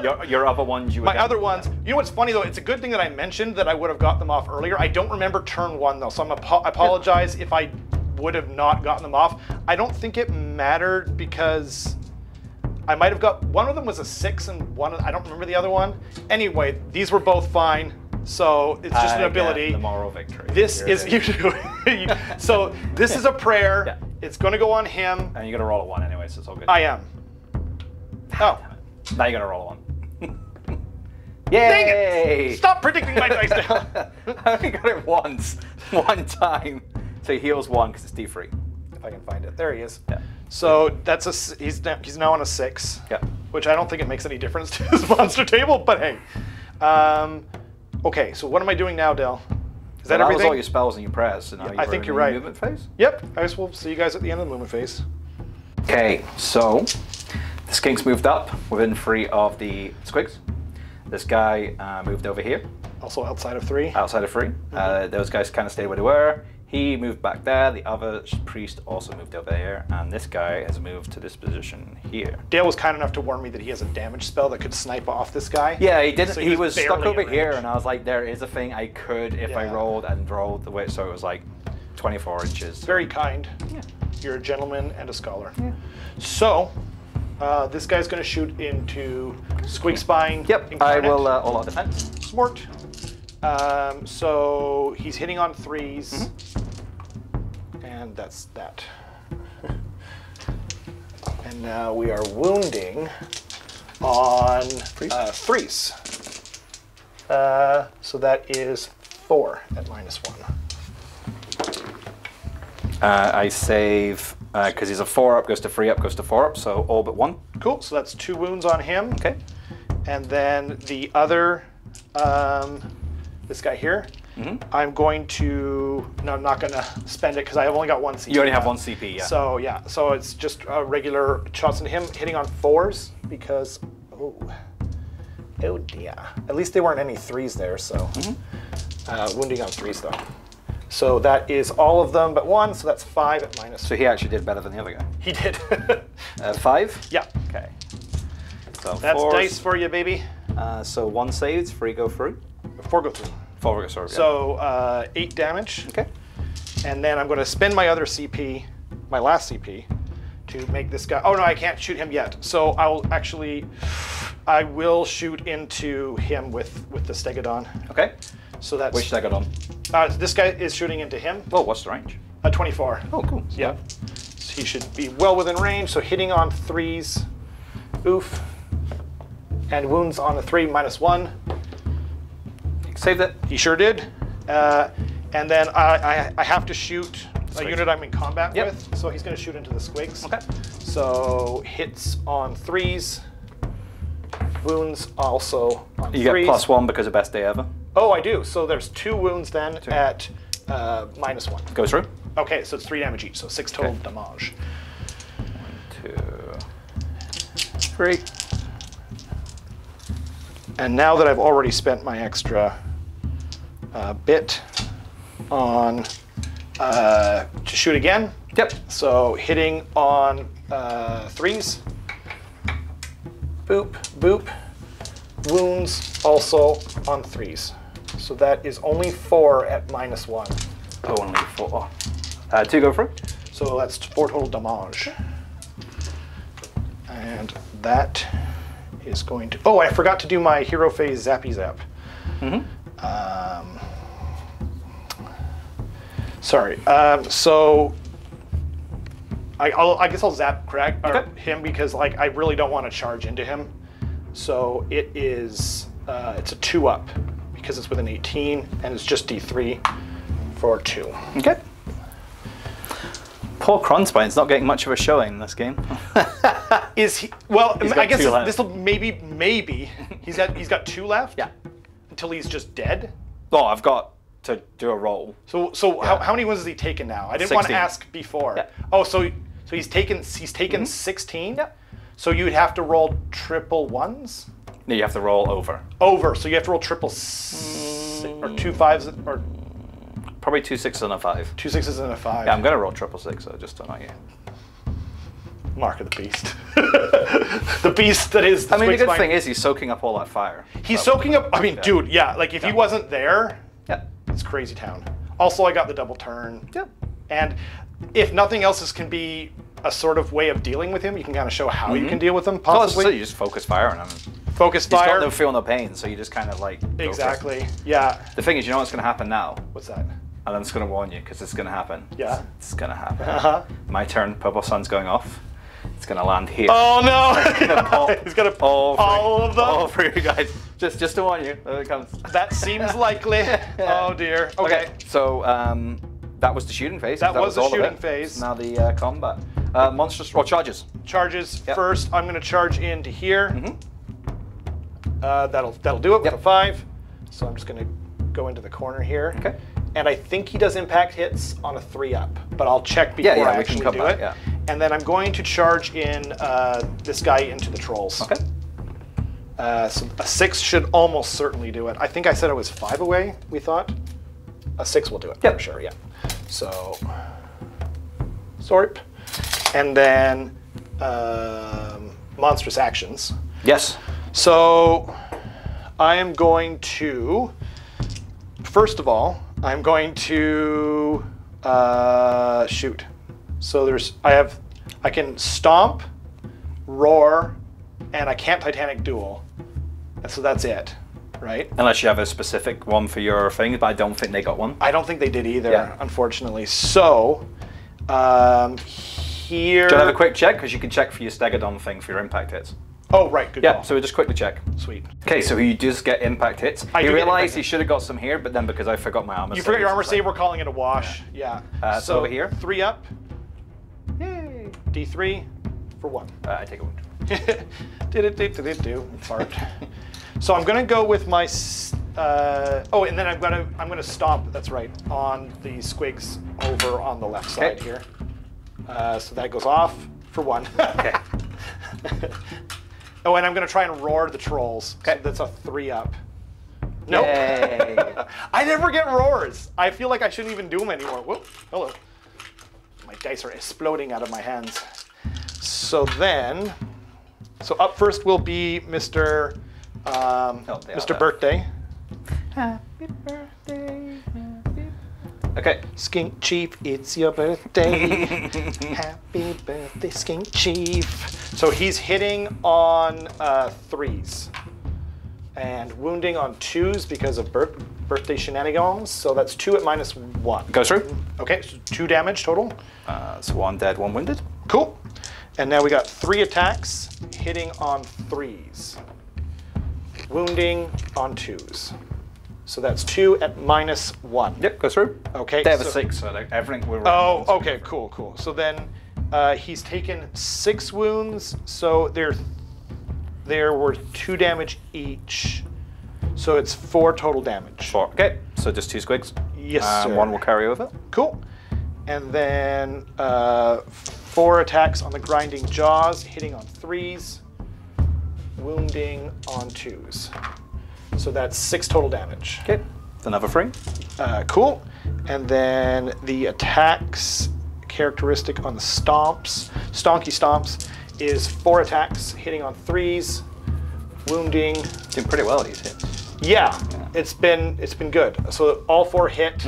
your other ones, my other ones, you know what's funny though? It's a good thing that I mentioned that I would have got them off earlier. I don't remember turn 1 though, so I apologize if I would have not gotten them off. I don't think it mattered because I might have got, one of them was a 6 and I don't remember the other one. Anyway, these were both fine. So it's just an ability. The moral victory. This is so this is a prayer. Yeah. It's going to go on him. And you're gonna roll a 1 anyway, so it's all good. I am. Oh, now you're gonna roll a 1. dang Yay! it! Stop predicting my dice now. I only got it once, one time. So he heals 1 because it's D3. If I can find it, there he is. Yeah. So that's he's now on a 6. Yeah. Which I don't think it makes any difference to his monster table, but hey. Okay, so what am I doing now, Del? Is that everything? was all your spells and your prayers. So now I think you're right. Movement phase. Yep. I guess we'll see you guys at the end of the movement phase. Okay, so the skinks moved up within 3 of the squigs. This guy moved over here. Also outside of 3. Outside of 3. Those guys kind of stayed where they were. He moved back there. The other priest also moved over here. And this guy has moved to this position here. Dale was kind enough to warn me that he has a damage spell that could snipe off this guy. Yeah, he didn't. So he was stuck barely over in here, range. and I was like, there is a thing I could if I Yeah. rolled the way. So it was like 24 inches. Very kind. Yeah. You're a gentleman and a scholar. Yeah. So, this guy's going to shoot into Squig Spine. Yep, Incarnate. I will all out defense. Smart. So he's hitting on 3s. And that's that. And now we are wounding on 3s. So that is 4 at -1. I save, because he's a 4-up, goes to 3-up, goes to 4-up, so all but 1. Cool, so that's 2 wounds on him. Okay. And then the other, this guy here, I'm going to, no, I'm not going to spend it because I have only got 1 CP. You only have 1 CP, yeah. So yeah, so it's just a regular shots into him, hitting on 4s because, oh dear. At least they weren't any 3s there, so. Wounding on 3s though. So that is all of them but 1, so that's 5 at -1. So he actually did better than the other guy. He did. 5? Yeah. Okay. So That's 4s. dice for you, baby. So 1 saves, 3 go through. 4 go through. 4 go through. So 8 damage. Okay. And then I'm going to spend my other CP, my last CP, to make this guy. Oh no, I can't shoot him yet. So I will shoot into him with the Stegodon. Okay. So that's. Which I got on? This guy is shooting into him. Oh, what's the range? 24. Oh, cool. Yeah. So he should be well within range. So hitting on 3s, oof, and wounds on a 3 -1. Saved it. He sure did. And then I have to shoot a unit I'm in combat with, so he's going to shoot into the squigs. Okay. So hits on 3s, wounds also on 3s. You get +1 because of best day ever. Oh, I do. So there's 2 wounds then at -1. Go through. Okay, so it's 3 damage each, so 6 total damage. 1, 2, 3. And now that I've already spent my extra bit on to shoot again. Yep. So hitting on 3s. Boop, boop. Wounds also on 3s. So that is only 4 at -1. Only 4. 2 go through. So that's 4 total damage. And that is going to... Oh, I forgot to do my hero phase zappy zap. Sorry. So I guess I'll zap Craig or him because like I really don't want to charge into him. So it is it's a 2-up because it's with an 18 and it's just D3 for 2. Okay. Poor Cronspine's not getting much of a showing in this game. Is he? Well, I guess 2 left. this will maybe he's got 2 left. Yeah. Until he's just dead. Oh, I've got to do a roll. So how many ones has he taken now? I didn't want to 16. ask before. Yeah. Oh, so he's taken 16. Yeah. So you'd have to roll triple 1s. No, you have to roll over. Over. So you have to roll triple or 2 5s or Probably 2 6s and a 5. 2 6s and a 5. Yeah, I'm gonna roll 6 so just don't know you. Mark of the beast. The beast that is. I mean, the good thing is he's soaking up all that fire. He's soaking up. I mean, dude, yeah. Like if he wasn't there, it's crazy town. Also, I got the double turn. Yeah. And if nothing else, this can be a sort of way of dealing with him. You can kind of show how you can deal with him, possibly. So you just focus fire on him. Focus He's fire. got no feel, no pain, so you just kind of like... go for it. Exactly. Yeah. The thing is, you know what's going to happen now? What's that? And I'm just going to warn you, because it's going to happen. Yeah. It's going to happen. My turn, Purple Sun's going off. It's going to land here. Oh no! He's going to all of them? All for you guys. Just to warn you. There it comes. That seems likely. Oh dear. Okay. So that was the shooting phase. That was the all of shooting it. phase. Now the combat. Monsters or charges. Charges Yep. first. I'm going to charge into here. That'll do it with a 5. So I'm just going to go into the corner here. Okay. And I think he does impact hits on a 3-up, but I'll check before I actually do it. Yeah. And then I'm going to charge in this guy into the trolls. Okay. So a 6 should almost certainly do it. I think I said it was 5 away, we thought. A 6 will do it, for sure, yeah. So, Sorp. And then monstrous actions. Yes. So I am going to, first of all, I'm going to shoot. So I can stomp, roar, and I can't Titanic duel. And so that's it, right? Unless you have a specific one for your thing, but I don't think they got one. I don't think they did either, unfortunately. So here. Do you have a quick check? Because you can check for your Stegodon thing for your impact hits. Oh, right, good call. So we just quickly check. Sweet. Okay, so you just get impact hits. I He do get realized impact he should have got some here, but then because I forgot my armor You forgot your armor save, we're calling it a wash. Yeah. So over here. 3 up. Yay. D3 for 1. I take a wound. Do fart. So I'm gonna go with my and then I'm gonna stomp, that's right, on the squigs over on the left side here. So that goes off for 1. Okay. Oh, and I'm gonna try and roar the trolls. Okay. So that's a 3 up. Nope. Yay. I never get roars. I feel like I shouldn't even do them anymore. Whoop, hello. My dice are exploding out of my hands. So then, up first will be Mr. Mr. Birthday. Happy birthday. Okay. Skink Chief, it's your birthday. Happy birthday, Skink Chief. So he's hitting on 3s and wounding on 2s because of birthday shenanigans. So that's 2 at -1. Goes through. Okay, so 2 damage total. So 1 dead, 1 wounded. Cool. And now we got 3 attacks hitting on 3s. Wounding on 2s. So that's 2 at -1. Yep, go through. Okay. They have a 6, so everything we're Oh, okay, cool. So then he's taken 6 wounds, so there were 2 damage each. So it's 4 total damage. 4. Okay, so just 2 squigs. Yes, sir. 1 will carry over. Cool. And then 4 attacks on the grinding jaws, hitting on 3s, wounding on 2s. So that's 6 total damage. Okay, another 3. Cool. And then the attacks characteristic on the stonky stomps, is 4 attacks, hitting on 3s, wounding. Doing pretty well these hits. Yeah, it's been good. So all 4 hit.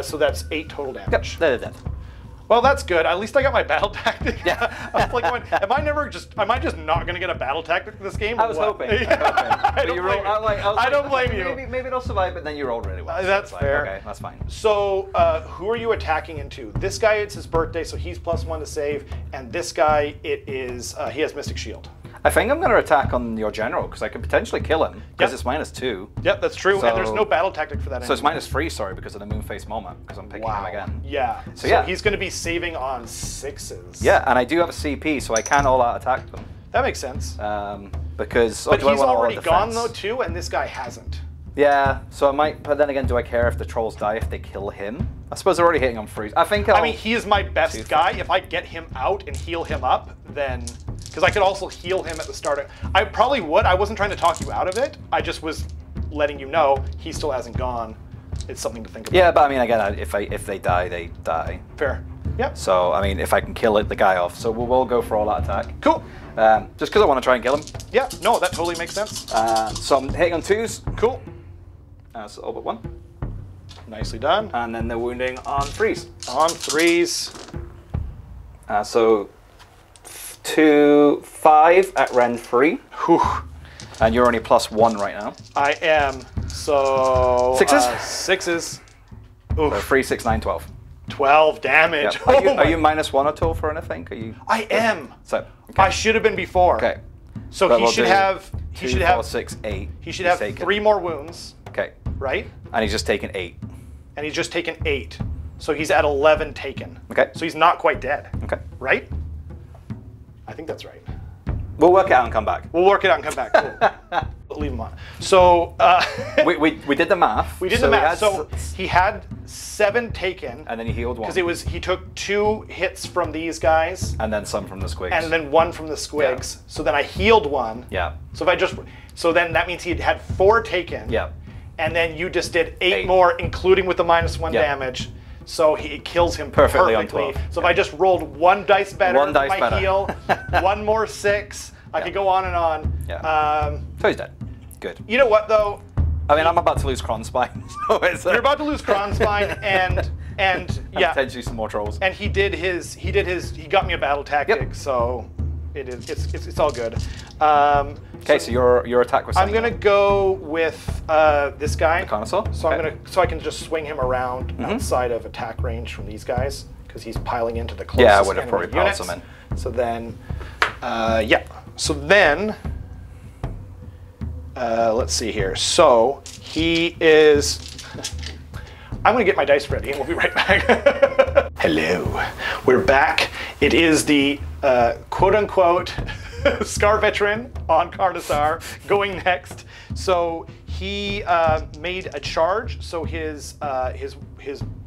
So that's 8 total damage. Yep, they're dead. Well, that's good. At least I got my battle tactic. Yeah. I was like, am I just not going to get a battle tactic in this game? I was hoping. I don't blame you. Maybe they'll survive, but then you rolled really well. That's fair. Okay, that's fine. So, who are you attacking into? This guy, it's his birthday, so he's +1 to save. And this guy, it is he has Mystic Shield. I think I'm going to attack on your general, because I could potentially kill him, because it's -2. Yep, that's true, and there's no battle tactic for that So it's -3, sorry, because of the Moonface moment, because I'm picking him again. Yeah, so he's going to be saving on 6s. Yeah, and I do have a CP, so I can all-out attack them. That makes sense. Because... But he's already gone, though, too, and this guy hasn't. Yeah, so I might, but then again, do I care if the trolls die if they kill him? I suppose they're already hitting on 3s. I mean, he is my best guy. If I get him out and heal him up, then... Because I could also heal him at the start. I probably would. I wasn't trying to talk you out of it. I just was letting you know he still hasn't gone. It's something to think about. Yeah, but I mean, again, if they die, they die. Fair. Yeah. So, I mean, if I can kill the guy off, so we'll go for all that attack. Cool. Just because I want to try and kill him. Yeah, no, that totally makes sense. So I'm hitting on 2s. Cool. So all but 1. Nicely done. And then they're wounding on 3s. On 3s. So 2, 5 at Ren 3. Whew. And you're only +1 right now. I am. So 6s? 6s. So 3, 6, 9, 12. 12 damage. Yep. Are you -1 at all for anything? Are you? I am. So okay. I should have been before. Okay. So he should have. He 2, should 4, have 6, 8. He should have taken. 3 more wounds. Okay. Right. And he's just taken 8. And he's just taken 8. So he's at 11 taken. Okay. So he's not quite dead. Okay. Right? I think that's right. We'll work it out and come back. We'll work it out and come back. Cool. Leave him on. So we did the math. We did the math. So he had 7 taken. And then he healed 1. Because he took 2 hits from these guys. And then some from the squigs. And then 1 from the squigs. Yeah. So then I healed 1. Yeah. So then that means he had 4 taken. Yeah. And then you just did 8 more, including with the -1 damage. So he kills him perfectly. On 12. So if I just rolled 1 dice better, heal, 1 more 6, I could go on and on. Yeah. So he's dead. Good. You know what though? I mean, I'm about to lose Cronspine. So you're about to lose Cronspine, and yeah, potentially some more trolls. And he got me a battle tactic, so it's all good. Okay, so your attack was. I'm gonna go with this guy. The Connoisseur? So I can just swing him around outside of attack range from these guys because he's piling into the closest. Yeah, I would have probably piled some in. So then, yeah. So then, let's see here. So he is. I'm gonna get my dice ready and we'll be right back. Hello, we're back. It is the quote-unquote Scar Veteran on Cardassar going next. So he made a charge. So his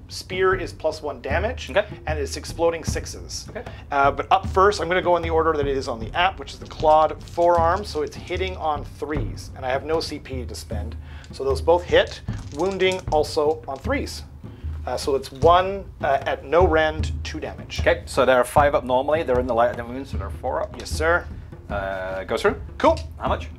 spear is +1 damage, and it's exploding 6s. Okay. But up first, I'm going to go in the order that it is on the app, which is the clawed forearm. So it's hitting on 3s, and I have no CP to spend. So those both hit, wounding also on 3s. So it's 1 at no rend, 2 damage. Okay, so there are 5 up normally. They're in the light of the wound, so there are 4 up. Yes, sir. Go through. Cool. How much?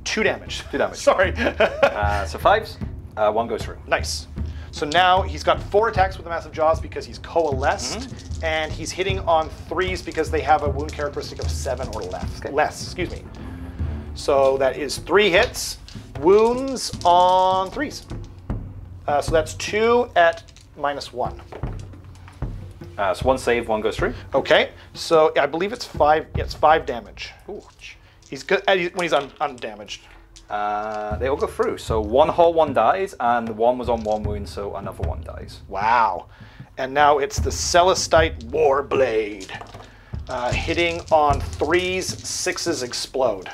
2 damage. 2 damage. Sorry. So 5s. 1 goes through. Nice. So now he's got 4 attacks with the Massive Jaws because he's coalesced, and he's hitting on 3s because they have a wound characteristic of 7 or less. Excuse me. So that is 3 hits, wounds on 3s. So that's 2 at -1. So 1 save, 1 goes through. Okay. So I believe it's 5. Yeah, it's 5 damage. Ooh. He's good when he's undamaged. They all go through. So one whole one dies, and one was on 1 wound, so another one dies. Wow. And now it's the Celestite Warblade. Hitting on 3s, 6s explode.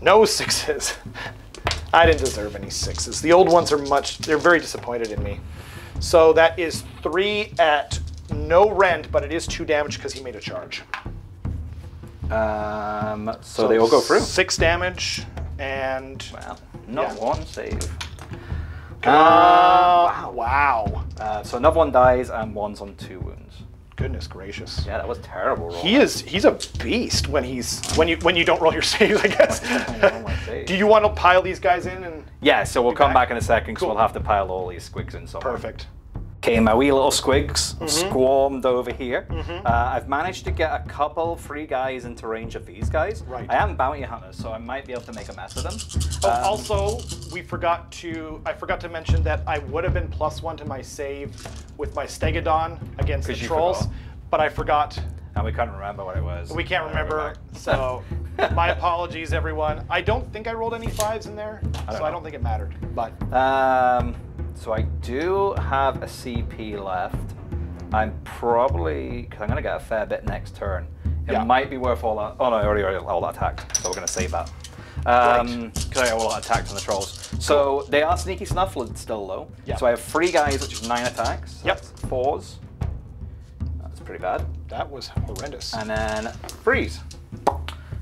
No 6s. I didn't deserve any 6s. The old ones are they're very disappointed in me. So that is 3 at no rend, but it is 2 damage because he made a charge. So they all go through. 6 damage and... Well, not one save. Wow. So another one dies and one's on 2 wounds. Goodness gracious. Yeah, that was terrible roll. He's a beast when you don't roll your saves, I guess. Do you want to pile these guys in and... Yeah, so we'll come back in a second because we'll have to pile all these squigs in somewhere. Perfect. Okay, my wee little squigs squirmed over here. I've managed to get a couple free guys into range of these guys. Right. I am bounty hunter, so I might be able to make a mess of them. Also, I forgot to mention that I would have been +1 to my save with my Stegodon against the trolls, but I forgot. And we couldn't remember what it was. We can't remember, so my apologies, everyone. I don't think I rolled any 5s in there, so I don't think it mattered. But so I do have a CP left. I'm probably, because I'm going to get a fair bit next turn. It might be worth all that. Oh no, I already all that attack, so we're going to save that. Because I have all that attack on the trolls. So they are sneaky snuffled still though. So I have 3 guys, which is 9 attacks. Yep. 4s. That's pretty bad. That was horrendous. And then 3s.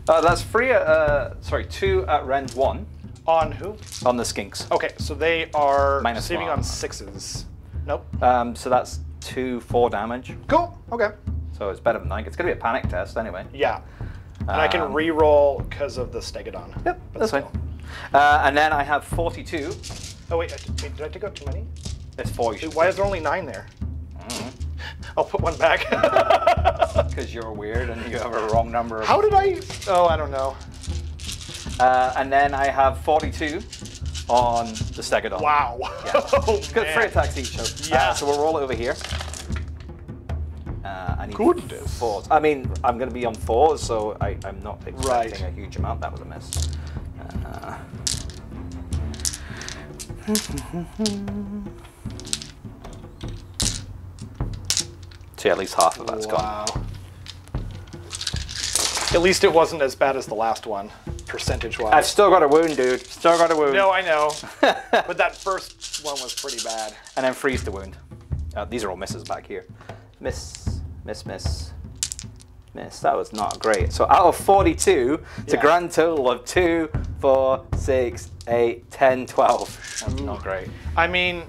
That's 3 at, 2 at rend 1. On who? On the skinks. Okay, so they are -1. saving on 6s. Nope. So that's 4 damage. Cool. Okay. So it's better than 9. It's going to be a panic test anyway. Yeah. And I can re-roll because of the Stegodon. Yep, that's fine. And then I have 42. Oh wait, did I take out too many? It's 40. Why is there only 9 there? I'll put 1 back. Because you're weird and you have a wrong number. How did I? Oh, I don't know. And then I have 42 on the Stegodon. Wow. Yeah. Oh, it's got 3 attacks each. So, so we'll roll it over here. I need 4s. I mean, I'm going to be on 4s, so I'm not expecting a huge amount. That was a miss. See, at least half of that's gone. At least it wasn't as bad as the last one, percentage-wise. I've still got a wound, dude. Still got a wound. No, I know. But that first one was pretty bad. And then freeze the wound. These are all misses back here. Miss, miss, miss, miss. That was not great. So out of 42, it's a grand total of 2, 4, 6, 8, 10, 12. That's not great. I mean...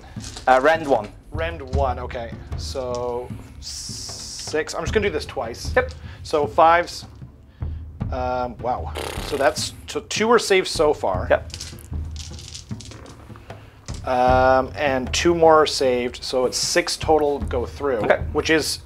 rend 1. Rend 1, okay. So 6. I'm just going to do this twice. Yep. So 5s. Wow. So that's 2 are saved so far. Yep. And 2 more are saved, so it's 6 total go through, which is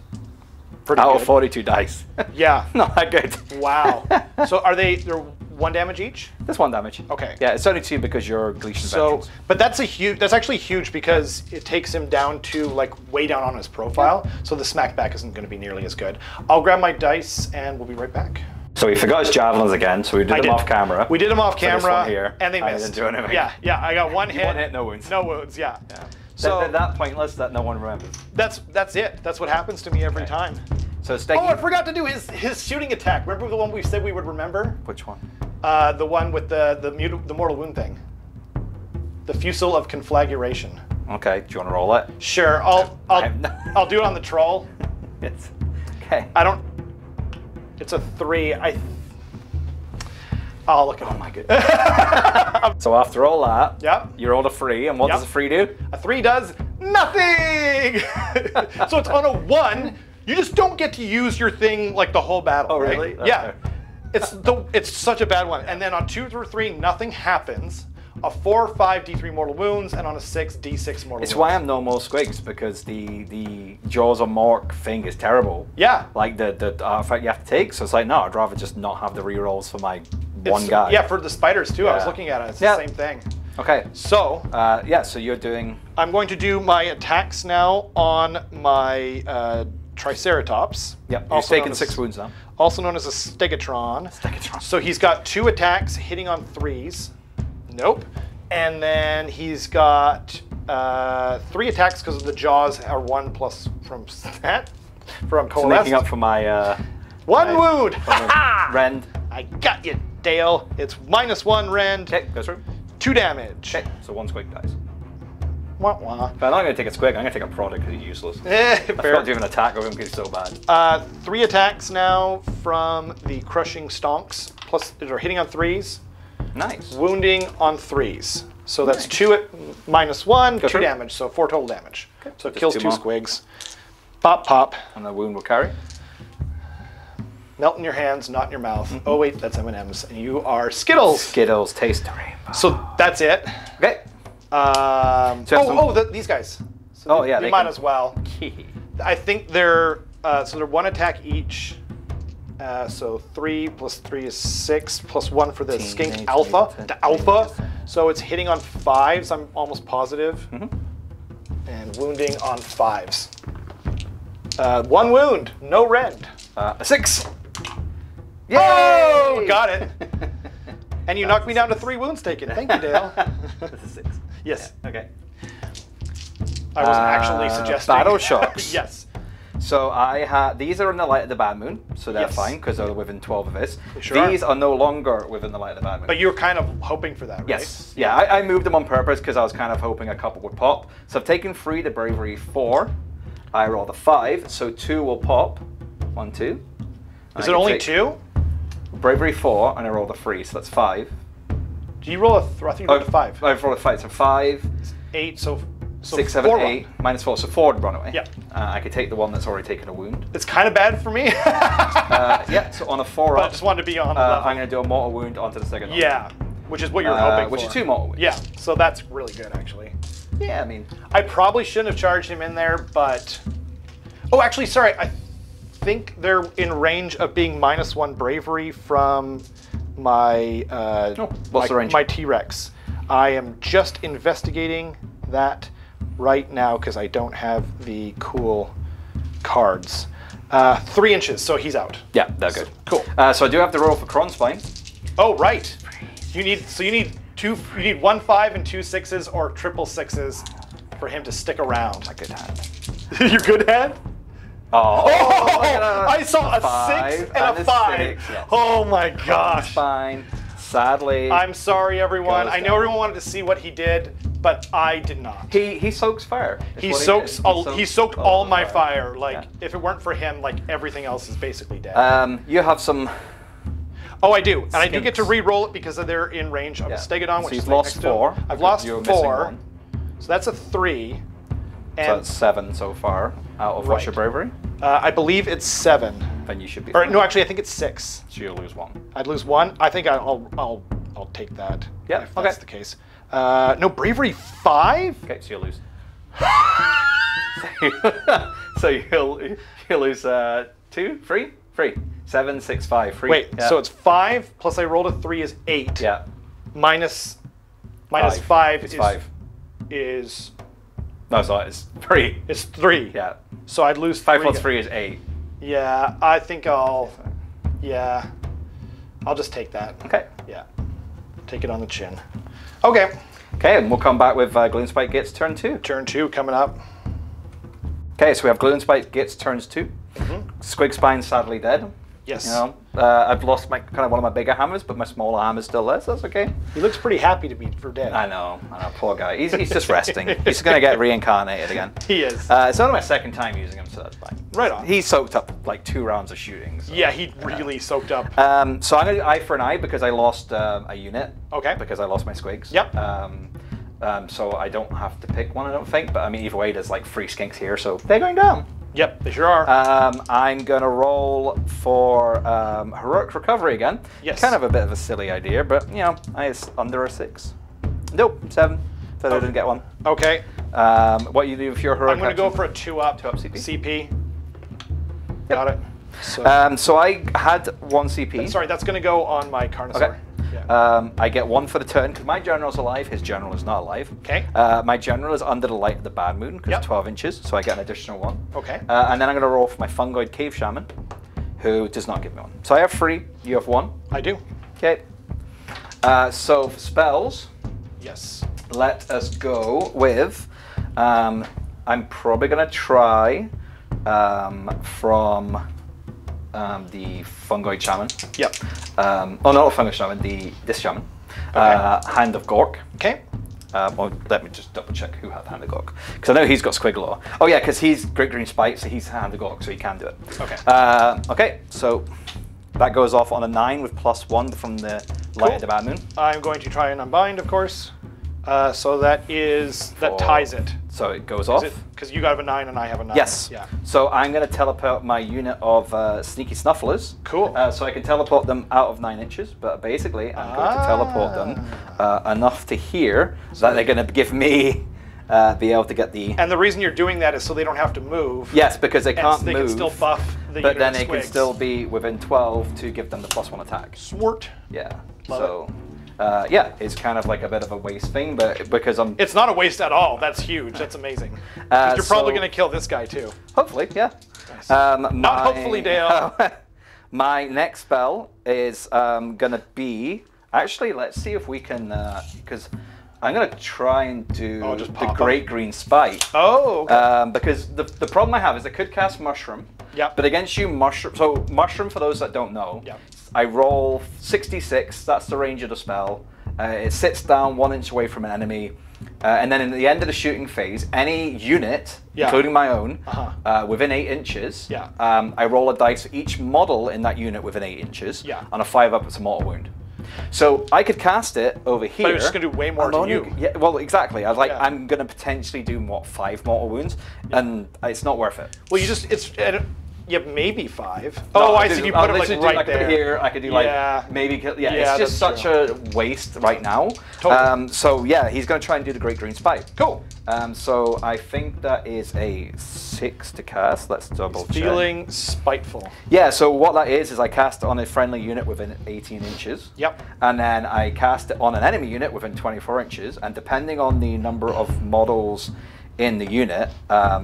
pretty good. Out of 42 dice. Yeah. Not that good. Wow. So they're 1 damage each? That's 1 damage. Okay. Yeah, it's only 2 because you're Gleason veterans. But that's actually huge because it takes him down to like way down on his profile, so the smackback isn't going to be nearly as good. I'll grab my dice and we'll be right back. So we forgot his javelins again, so we did them off camera. We did them off camera, here, and they missed. I didn't do anything. Yeah, I got 1 hit. 1 hit, no wounds. No wounds, yeah. So they're that pointless that no one remembers. That's it. That's what happens to me every time. So I forgot to do his shooting attack. Remember the one we said we would remember? Which one? The one with the mortal wound thing. The Fusel of Conflagration. Okay, do you want to roll it? Sure, I'll do it on the troll. Yes. Okay. It's a 3. I'll look it up. Oh my goodness. So after all that, you rolled a 3, and what does a 3 do? A 3 does nothing! So it's on a 1, you just don't get to use your thing like the whole battle. Oh really? Right? Yeah. It's such a bad one. And then on 2 through 3, nothing happens. A 4, 5, D3 mortal wounds, and on a 6, D6 mortal wounds. It's why I'm no more squigs, because the Jaws of Mork thing is terrible. Yeah. Like the artifact you have to take, so it's like, no, I'd rather just not have the rerolls for my one guy. Yeah, for the spiders too, I was looking at it, it's the same thing. Okay. So, so you're doing... I'm going to do my attacks now on my Triceratops. Yep, you're taking 6 wounds now. Also known as a Stegatron. Stegatron. So he's got 2 attacks hitting on 3s. Nope. And then he's got 3 attacks because the jaws are 1 plus from that. From Coalesced. Making up for my... 1 wound! Ha Rend. I got you, Dale. It's -1 rend. Okay, go through. 2 damage. Okay, so 1 squig dies. Wah, wah. But I'm not going to take a squig, I'm going to take a product because he's useless. I forgot to even attack with him because he's so bad. 3 attacks now from the crushing stonks. Plus, they're hitting on 3s. Nice. Wounding on 3s. So that's 2 at -1, 2 through. damage, so 4 total damage. Okay. So it Just kills 2 2 more. squigs. Pop, pop. And the wound will carry. Melt in your hands, not in your mouth. Oh wait, that's M&M's, and you are Skittles. Skittles, taste the rainbow. So that's it. Okay. These guys. So Oh, yeah, they they might can- as well. I think they're so they're 1 attack each. So 3 plus 3 is 6 plus 1 for the skink alpha. The alpha. So it's hitting on 5s. I'm almost positive. And wounding on 5s. 1 wound, no rend. A 6. Yay! Oh, got it. And you knocked me down to 3 wounds taken. Thank you, Dale. That's a 6. Yes. Yeah, okay. I wasn't actually suggesting. Battle shocks. Yes. So I had these are in the light of the bad moon, so they're Yes. fine because they're within 12 of this. Sure These are no longer within the light of the bad moon. But you were kind of hoping for that, right? Yes. Yeah, I moved them on purpose because I was kind of hoping a couple would pop. So I've taken 3 to bravery 4. I roll the 5, so 2 will pop. 1, 2. Is it only 2? Bravery 4, and I roll the 3, so that's 5. Do you roll a? I think you rolled a 5. I've rolled a 5, so 5. 8. So 6, 7, 4 8, -4, so 4 would run away. Yeah. I could take the one that's already taken a wound. It's kind of bad for me. Yeah, so on a 4 But I up, just wanted to be on. I'm going to do a mortal wound onto the second one. Yeah, which is what you're hoping which for. is 2 mortal wounds. Yeah, so that's really good actually. Yeah, I mean... I probably shouldn't have charged him in there, but... Oh, actually, sorry. I think they're in range of being -1 bravery from my what's the range? my T-Rex. I am just investigating that right now because I don't have the cool cards. 3 inches, so he's out. Yeah, they're good. Cool. So I do have to roll for Cronspine. Oh, right. You need 1 5 and 2 6s or triple 6s for him to stick around. A good hand. Your good hand? Oh, I saw a 6 and a 5. 6, yes. Oh my gosh. Fine. Sadly, I'm sorry, everyone. Goes I know down. everyone wanted to see what he did, but I did not. he soaks fire. is He what soaks. did. He soaked all the my fire. Like Yeah. if it weren't for him, like everything else is basically dead. You have some. Oh, I do, and I do get to Skinks. re-roll it because they're in range of Yeah. Stegodon, So which you've is lost next to him. 4. I've lost You're missing 4, 1. so that's a 3. And So that's 7 so far out of what's your bravery? I believe it's 7. Then you should be. Or fine. no, actually, I think it's 6. So you'll lose 1. I'd lose 1. I think I'll take that. Yeah, if that's okay. the case. No, bravery 5. Okay, so you'll lose. So you'll lose 2, 3, 3, 7, 6, 5, 3. Wait, yeah. so it's 5 plus I rolled a 3 is 8. Yeah. Minus 5 It's is 5. is No, sorry, it's 3. is 3. Yeah. So I'd lose 5 3. plus 3 is 8. Yeah, I think I'll just take that. Okay. Yeah. Take it on the chin. Okay. Okay, and we'll come back with Gloomspite Gitz turn 2. Turn 2 coming up. Okay, so we have Gloomspite Gitz turns 2. Squig Spine's sadly dead. Yes. You know, I've lost my kind of one of my bigger hammers, but my smaller hammer's still there, so that's okay. He looks pretty happy to be for dead. I know, poor guy. He's just resting. He's going to get reincarnated again. He is. It's only my 2nd time using him, so that's fine. Right on. He soaked up like 2 rounds of shooting. So. Yeah, he really soaked up. So I'm going to do eye for an eye because I lost a unit. Okay. Because I lost my squigs. Yep. So I don't have to pick one, I don't think. But I mean, either way, there's like 3 skinks here, so they're going down. Yep, they sure are. I'm going to roll for heroic recovery again. Yes. Kind of a bit of a silly idea, but you know, it's under a 6. Nope, 7. So I didn't get one. Okay. What you do with your heroic? I'm going to go action? for a 2-up. 2-up CP. CP. Got it. So, So I had 1 CP. sorry, that's going to go on my Carnosaur. Okay. Yeah. I get 1 for the turn because my general's alive. His general is not alive. Okay. My general is under the light of the bad moon because Yep. it's 12 inches, so I get an additional 1. Okay. And then I'm going to roll for my fungoid cave shaman, who does not give me 1. So I have 3. You have 1. I do. Okay. So for spells, Yes. Let us go with. I'm probably gonna try from the Fungoid Shaman. Yep. Oh, not Fungoid Shaman. This Shaman. Okay. Hand of Gork. Okay. Well, let me just double check who had Hand of Gork, because I know he's got Squiggler. Oh yeah, because he's Great Green Spite, so he's Hand of Gork, so he can do it. Okay. Okay, so that goes off on a 9 with +1 from the Light of the Bad Moon. I'm going to try and unbind, of course. So that ties it. So it goes off. Because you have a 9 and I have a 9. Yes. Yeah. So I'm going to teleport my unit of Sneaky Snufflers. Cool. So I can teleport them out of 9 inches, but basically I'm going to teleport them enough to here that they're going to give me be able to get the. And the reason you're doing that is so they don't have to move. Yes, because they can't move. They can still buff the but unit then of they can squigs. still be within 12 to give them the +1 attack. Swart. Yeah. Love it. Yeah, it's kind of like a bit of a waste thing, but because I'm. It's not a waste at all. That's huge. That's amazing. You're probably going to kill this guy too. Hopefully, yeah. Nice. Not hopefully, Dale. My next spell is going to be. Actually, let's see if we can. Because I'm going to try and do the Great Green Spite. Oh, okay. Because the problem I have is I could cast Mushroom. Yeah. But against you, Mushroom. So, Mushroom, for those that don't know. Yeah. I roll 66, that's the range of the spell. It sits down 1 inch away from an enemy. And then in the end of the shooting phase, any unit, including my own, within 8 inches, I roll a dice for each model in that unit within 8 inches. On a 5-up, it's a mortal wound. So I could cast it over here. But you're just going to do way more to you. Yeah, well, exactly. I was like, I'm going to potentially do, 5 mortal wounds? And it's not worth it. Well, yeah, maybe 5. No, I see. You put it like right there. Here, I could do like maybe. Yeah, it's just such a waste right now. Totally. So yeah, he's going to try and do the Great Green Spite. Cool. So I think that is a 6 to cast. Let's double check. Feeling spiteful. Yeah. So what that is I cast it on a friendly unit within 18 inches. Yep. And then I cast it on an enemy unit within 24 inches, and depending on the number of models in the unit,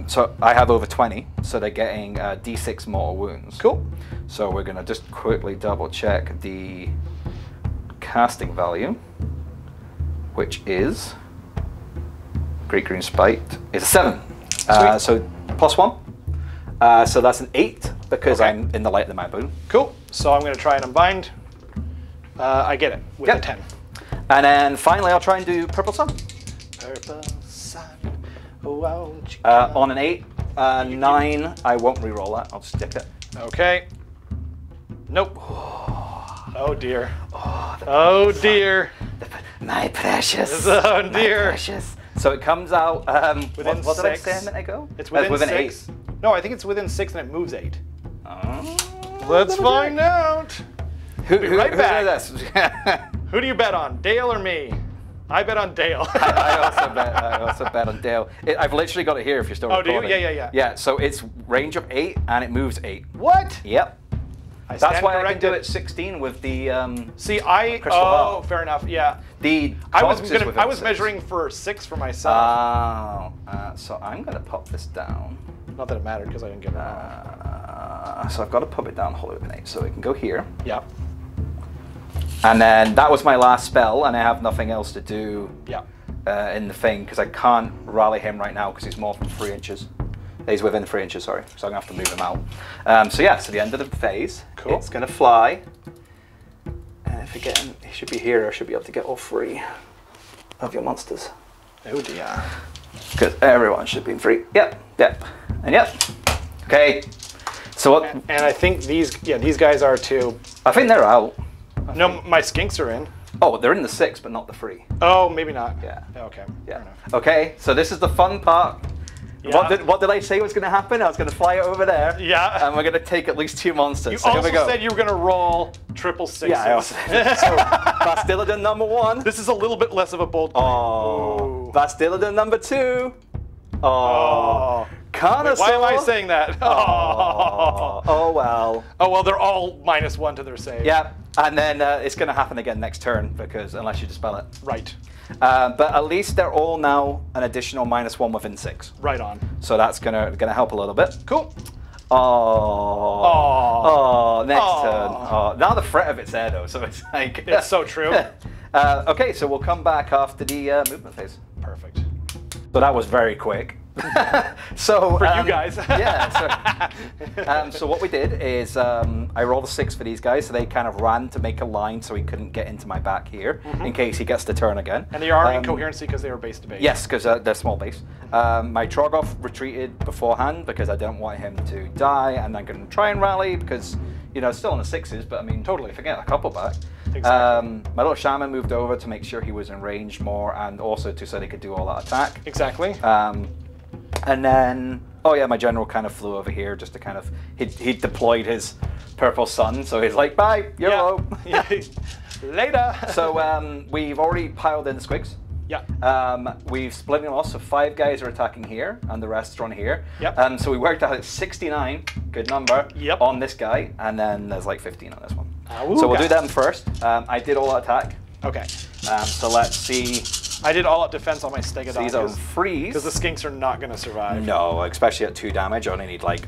so I have over 20, so they're getting D6 mortal wounds. Cool. So we're going to just quickly double check the casting value, which is Great Green Spite is a 7. So +1. So that's an 8 because I'm in the Light of the Mad Moon. Cool. So I'm going to try and unbind. I get it with a 10. And then finally, I'll try and do Purple Sun. Purple Sun. Won't you on an 8, 9, I won't re-roll that. I'll stick it. Okay. Nope. Oh dear. Oh dear. My precious. Oh dear. My precious. So it comes out. Within what did I 6. say a minute ago? It's within 6. 8. No, I think it's within 6 and it moves 8. Let's find out. Who right back. Who this? Who do you bet on, Dale or me? I bet on Dale. I also bet on Dale. I've literally got it here if you're still recording. Oh, do you? Yeah. Yeah, so it's range of 8 and it moves 8. What? Yep. That's why I can do it 16 with the crystal ball. Fair enough. Yeah. I was measuring for 6 for myself. So I'm gonna pop this down. Not that it mattered because I didn't get it. So I've got to pop it down wholly with an 8. So it can go here. Yeah. And then that was my last spell, and I have nothing else to do Yeah. in the thing because I can't rally him right now because he's more than 3 inches. He's within 3 inches, sorry. So I'm gonna have to move him out. So yeah, so the end of the phase. Cool. It's gonna fly. And if I get him, he should be here. I should be able to get all 3 of your monsters. Oh dear. Because everyone should be free. Yep, and yep. Okay. So what? And I think these guys are too. I think they're out. No, my skinks are in. Oh, they're in the 6, but not the 3. Oh, maybe not. Yeah. Okay. Yeah. Fair enough. Okay. So this is the fun part. Yeah. What did I say was going to happen? I was going to fly it over there. Yeah. And we're going to take at least 2 monsters. You so also here we go. said you were going to roll 666. Yeah, I also did. So Bastillodon number 1. This is a little bit less of a bold claim. Oh. Bastillodon number 2. Oh. Carnosaur. Why am I saying that? Oh well. Oh well, they're all -1 to their save. Yeah, and then it's going to happen again next turn because unless you dispel it. Right. But at least they're all now an additional -1 within 6. Right on. So that's gonna help a little bit. Cool. Oh, next turn. Oh, now the threat of it's there though, so it's like it's so true. Okay, so we'll come back after the movement phase. Perfect. So that was very quick. So for you guys. So what we did is I rolled a 6 for these guys, so they kind of ran to make a line so he couldn't get into my back here in case he gets the turn again. And they are incoherency because they were base to base. Yes, because they're small base. My Trogoth retreated beforehand because I didn't want him to die, and I'm going to try and rally because, you know, it's still on the 6s, but I mean, totally forget a couple back. Exactly. My little shaman moved over to make sure he was in range more, and also to so he could do all that attack. Exactly. And then, oh yeah, my general kind of flew over here just to kind of, he deployed his purple sun, so he's like, bye, YOLO. Yeah. Later. So we've already piled in the squigs. Yeah. We've split them off, so 5 guys are attacking here, and the rest are on here. Yep. So we worked out at 69, good number, on this guy, and then there's like 15 on this one. So we'll do them first. I did all out attack. Okay. So let's see. I did all out defense on my Stegodon. These are freeze. Because the skinks are not going to survive. No, especially at 2 damage. I only need like...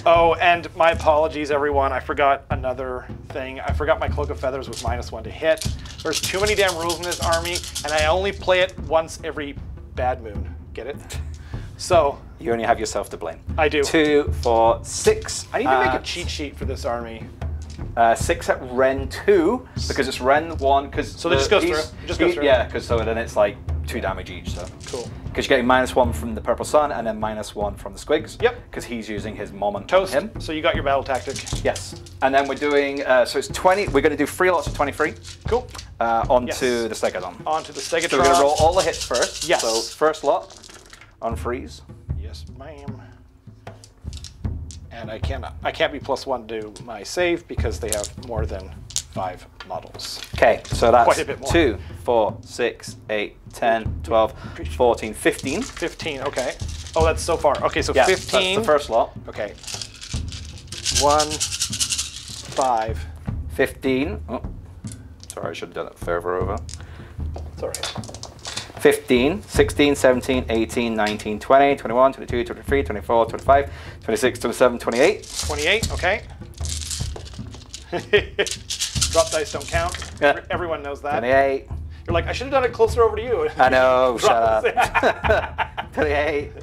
Oh, and my apologies, everyone. I forgot another thing. I forgot my Cloak of Feathers was -1 to hit. There's too many damn rules in this army, and I only play it once every bad moon. Get it? So... You only have yourself to blame. I do. 2, 4, 6. I need to make a cheat sheet for this army. 6 at Ren 2, because it's Ren 1. So they just goes through. Just goes through. Yeah, because so then it's like 2 damage each. So cool. Because you're getting -1 from the Purple Sun and then -1 from the Squigs. Yep. Because he's using his moment Toast. on him. So you got your battle tactic. Yes. And then we're doing, so it's 20, we're going to do 3 lots of 23. Cool. Onto the Stegodon. Onto the Stegodon. So we're going to roll all the hits first. Yes. So first lot on freeze. Yes, ma'am. And I can't be +1 to my save because they have more than 5 models. Okay, so that's quite a bit more. 2, 4, 6, 8, 10, 12, 14, 15. 15, okay. Oh, that's so far. Okay, so yeah, 15. That's the first lot. Okay. 1, 5. 15. Oh, sorry, I should have done it further over. It's all right. 15, 16, 17, 18, 19, 20, 21, 22, 23, 24, 25, 26, 27, 28. 28, okay. Drop dice don't count. Yeah. Everyone knows that. 28. You're like, I should have done it closer over to you. I know, shut up. 28.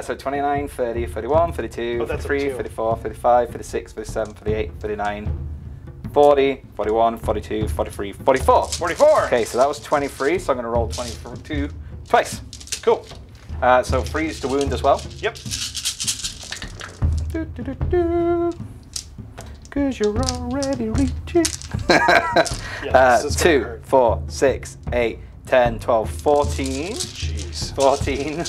So 29, 30, 31, 32, 33, 34, 35, 36, 37, 38, 39, 40, 41, 42, 43, 44. 44. Okay, so that was 23, so I'm going to roll 22 twice. Cool. So freeze to wound as well. Yep. Because you're already reaching. Yeah, 2, 4, 6, 8, 10, 12, 14. Jeez. 14.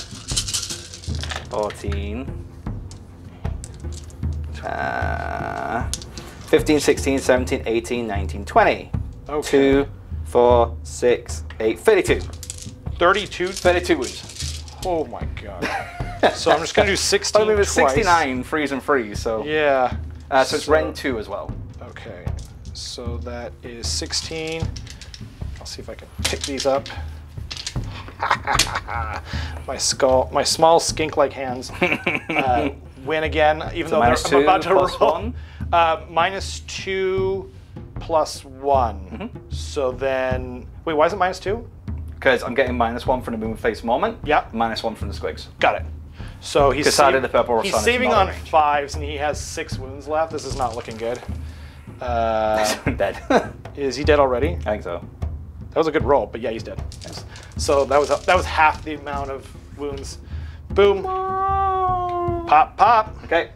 14. 15, 16, 17, 18, 19, 20. Okay. 2, 4, 6, 8, 32. 32? 32 wounds. Oh my god. So I'm just going to do 16 I mean, it was twice. 69 freeze and freeze, so. Yeah. So it's Ren 2 as well. Okay. So that is 16. I'll see if I can pick these up. My small skink-like hands win again, even though I'm about to roll. -2 + 1. So then, wait, why is it -2? Because I'm getting -1 from the moon face moment. Yeah. -1 from the squigs. Got it. So he's the purple he's sun saving is on range. 5s, and he has 6 wounds left. This is not looking good. Dead. Is he dead already? I think so. That was a good roll, but yeah, he's dead. Yes. So that was half the amount of wounds. Boom. Pop, pop. Okay.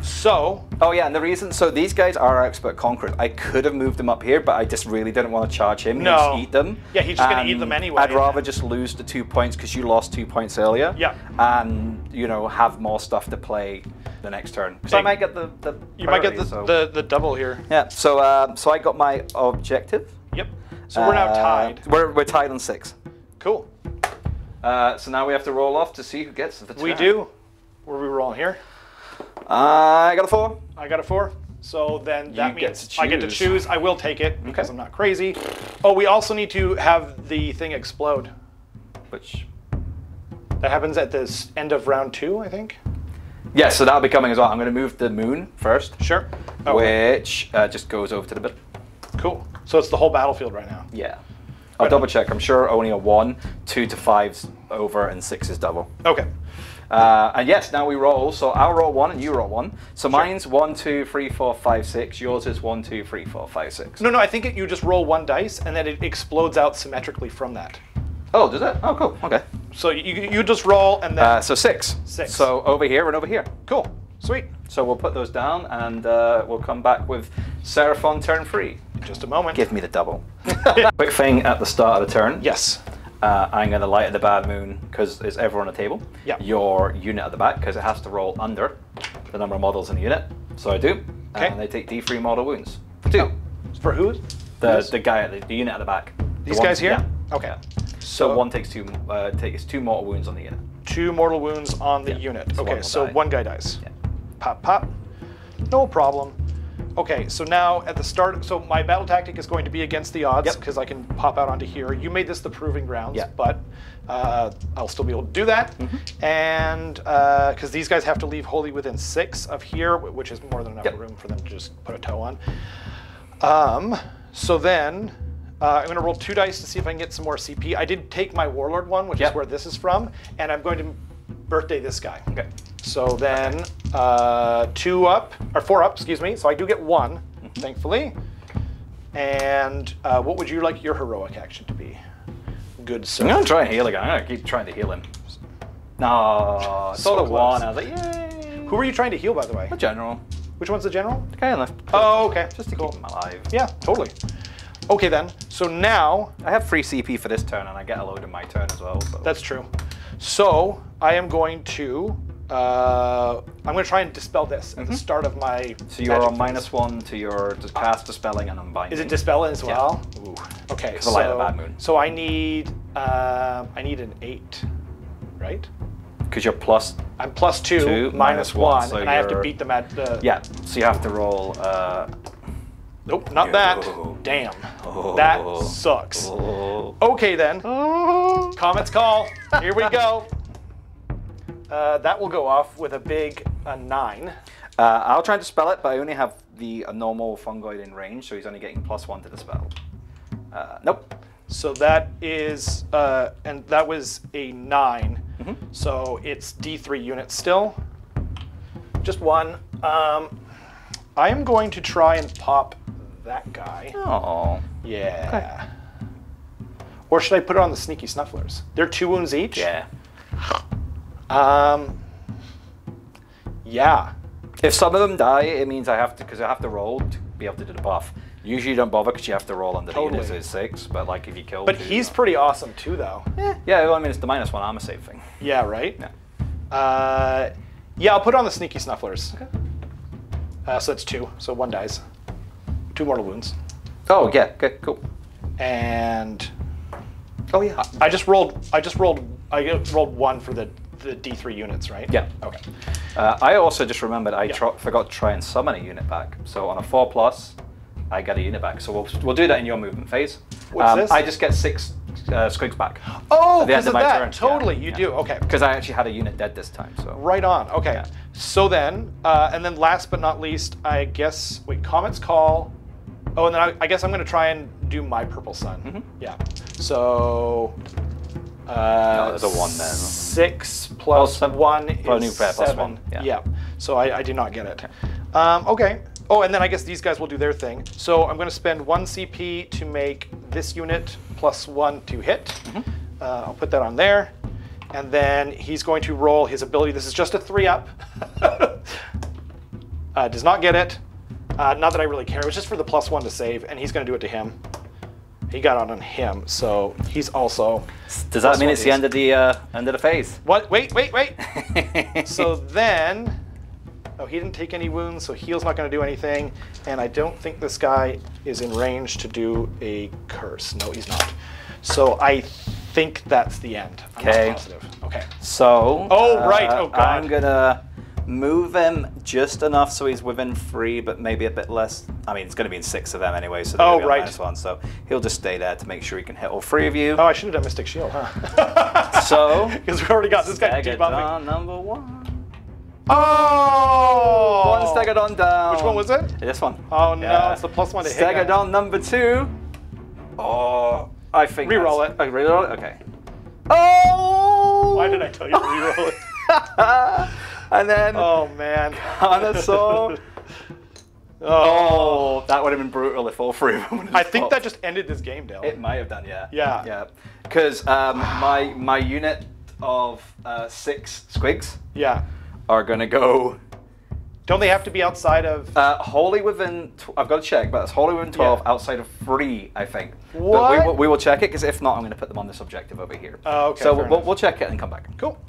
So. Oh yeah, and the reason, so these guys are expert conquerors. I could have moved them up here, but I just really didn't want to charge him. No. Just eat them. Yeah, he's just going to eat them anyway. I'd rather just lose the 2 points because you lost 2 points earlier. Yeah. And, you know, have more stuff to play the next turn. Because I might get the You might get priority, the double here. Yeah, so I got my objective. Yep. So we're now tied. We're tied on 6. Cool. So now we have to roll off to see who gets the turn. We do. Where are we rolling here? I got a 4. I got a 4. So then that You get means to I get to choose. choose. I will take it because I'm not crazy. Oh, we also need to have the thing explode. Which? That happens at the end of round 2, I think. Yeah, so that'll be coming as well. I'm going to move the moon first. Sure. Which just goes over to the bit. Cool. So it's the whole battlefield right now. Yeah. I'll double check. I'm sure only a 1, 2 to 5's over, and 6 is double. Okay. And yes, now we roll. So I'll roll 1 and you roll 1. So mine's 1, 2, 3, 4, 5, 6. Yours is 1, 2, 3, 4, 5, 6. No, I think you just roll 1 dice and then it explodes out symmetrically from that. Oh, does it? Oh, cool. Okay. So you just roll and then... so 6. 6. So over here and over here. Cool. Sweet. So we'll put those down and we'll come back with Seraphon Turn 3. In just a moment. Give me the double. Quick thing at the start of the turn. Yes. I'm going to light at the bad moon because it's ever on the table. Yeah. Your unit at the back because it has to roll under the number of models in the unit. So I do. Okay. And they take D3 mortal wounds. 2. For who? The guy at the unit at the back. These guys here? Yeah. Okay. Yeah. So 1 takes 2 mortal wounds on the unit. 2 mortal wounds on the unit. So okay, so die. 1 guy dies. Yeah. Pop, pop. No problem. Okay, so now at the start, so my battle tactic is going to be against the odds because I can pop out onto here. You made this the proving grounds, but I'll still be able to do that. And because these guys have to leave wholly within 6 of here, which is more than enough room for them to just put a toe on. So then I'm going to roll 2 dice to see if I can get some more CP. I did take my Warlord one, which is where this is from, and I'm going to birthday this guy. Okay. So then 4 up, excuse me. So I do get 1, thankfully. And what would you like your heroic action to be? Good sir. I'm going to try and heal again. I'm going to keep trying to heal him. No, it's all a 1. I was like, yay. Who were you trying to heal, by the way? The general. Which one's the general? The guy on left. Oh, okay. Just to keep him alive. Yeah, totally. Okay then, so now... I have free CP for this turn and I get a load in my turn as well. So. That's true. So I am going to... I'm going to try and dispel this at the start of my... So you're on -1 to your cast dispelling and unbinding. Is it dispel as well? Ooh. Okay, so... light of bad moon. So I need an 8, right? Because you're plus... I'm +2, -1, so and I have to beat them at the... Yeah, so you have to roll... Nope, not that. Damn. That sucks. Okay then. Comet's call. Here we go. That will go off with a big 9. I'll try and dispel it, but I only have the normal fungoid in range, so he's only getting +1 to dispel. Nope. So that is, and that was a 9. So it's D3 units still. Just 1. I am going to try and pop that guy. Oh. Yeah. Okay. Or should I put it on the sneaky snufflers? They're 2 wounds each? Yeah. Yeah. If some of them die, it means I have to, because I have to roll to be able to do the buff. Usually you don't bother because you have to roll under the unit, so it's 6, but like if you kill... But he's pretty awesome too, though. Yeah, well, I mean, it's the -1 armor save thing. Yeah, right? Yeah. Yeah, I'll put on the sneaky snufflers. Okay. So that's 2, so 1 dies. 2 mortal wounds. Oh, yeah, okay, cool. And... Oh, yeah. I rolled 1 for the D3 units, right? Yeah. Okay. I also just remembered I forgot to try and summon a unit back. So on a 4+, I get a unit back. So we'll do that in your movement phase. What's this? I just get 6 squigs back. Oh, at the end of my that. turn. Totally, you do. Okay. Because I actually had a unit dead this time. So right on. Okay. Yeah. So then, and then last but not least, I guess. Wait, Comet's Call. Oh, and then I guess I'm going to try and do my Purple Sun. Yeah. So. No, there's a 1 there. 6 plus 1 is 7. Yeah. So I do not get it. Okay. Oh, and then I guess these guys will do their thing. So I'm going to spend 1 CP to make this unit +1 to hit. I'll put that on there. And then he's going to roll his ability. This is just a 3-up. Does not get it. Not that I really care. It was just for the +1 to save, and he's going to do it to him. He got on him, so he's also... Does that mean it's the end of the phase? What? Wait. So then... Oh, he didn't take any wounds, so heal's not going to do anything. And I don't think this guy is in range to do a curse. No, he's not. So I think that's the end. I'm not positive. Okay. So... Oh, right. Oh, God. I'm going to move him just enough so he's within 3, but maybe a bit less. I mean, it's going to be in 6 of them anyway, so they'll be on -1. So he'll just stay there to make sure he can hit all 3 of you. Oh, I should have done Mystic Shield, huh? So... Because we already got this guy debuffing. number 1. Oh! 1 Stegodon down. Which one was it? This one. Oh, no. It's the +1 to hit. Stegodon number 2. Oh. I think Reroll it. Oh, reroll it? Okay. Oh! Why did I tell you to reroll it? And then... Oh, man. Connoisseur. Oh, that would have been brutal if all three of them. I think that just ended this game, Dale. It might have done, yeah. Yeah. Yeah. Because my unit of 6 squigs are going to go... Don't they have to be outside of... wholly within... I've got to check, but it's wholly within 12, outside of 3, I think. What? But we will check it, because if not, I'm going to put them on this objective over here. Oh, okay. So we'll check it and come back. Cool.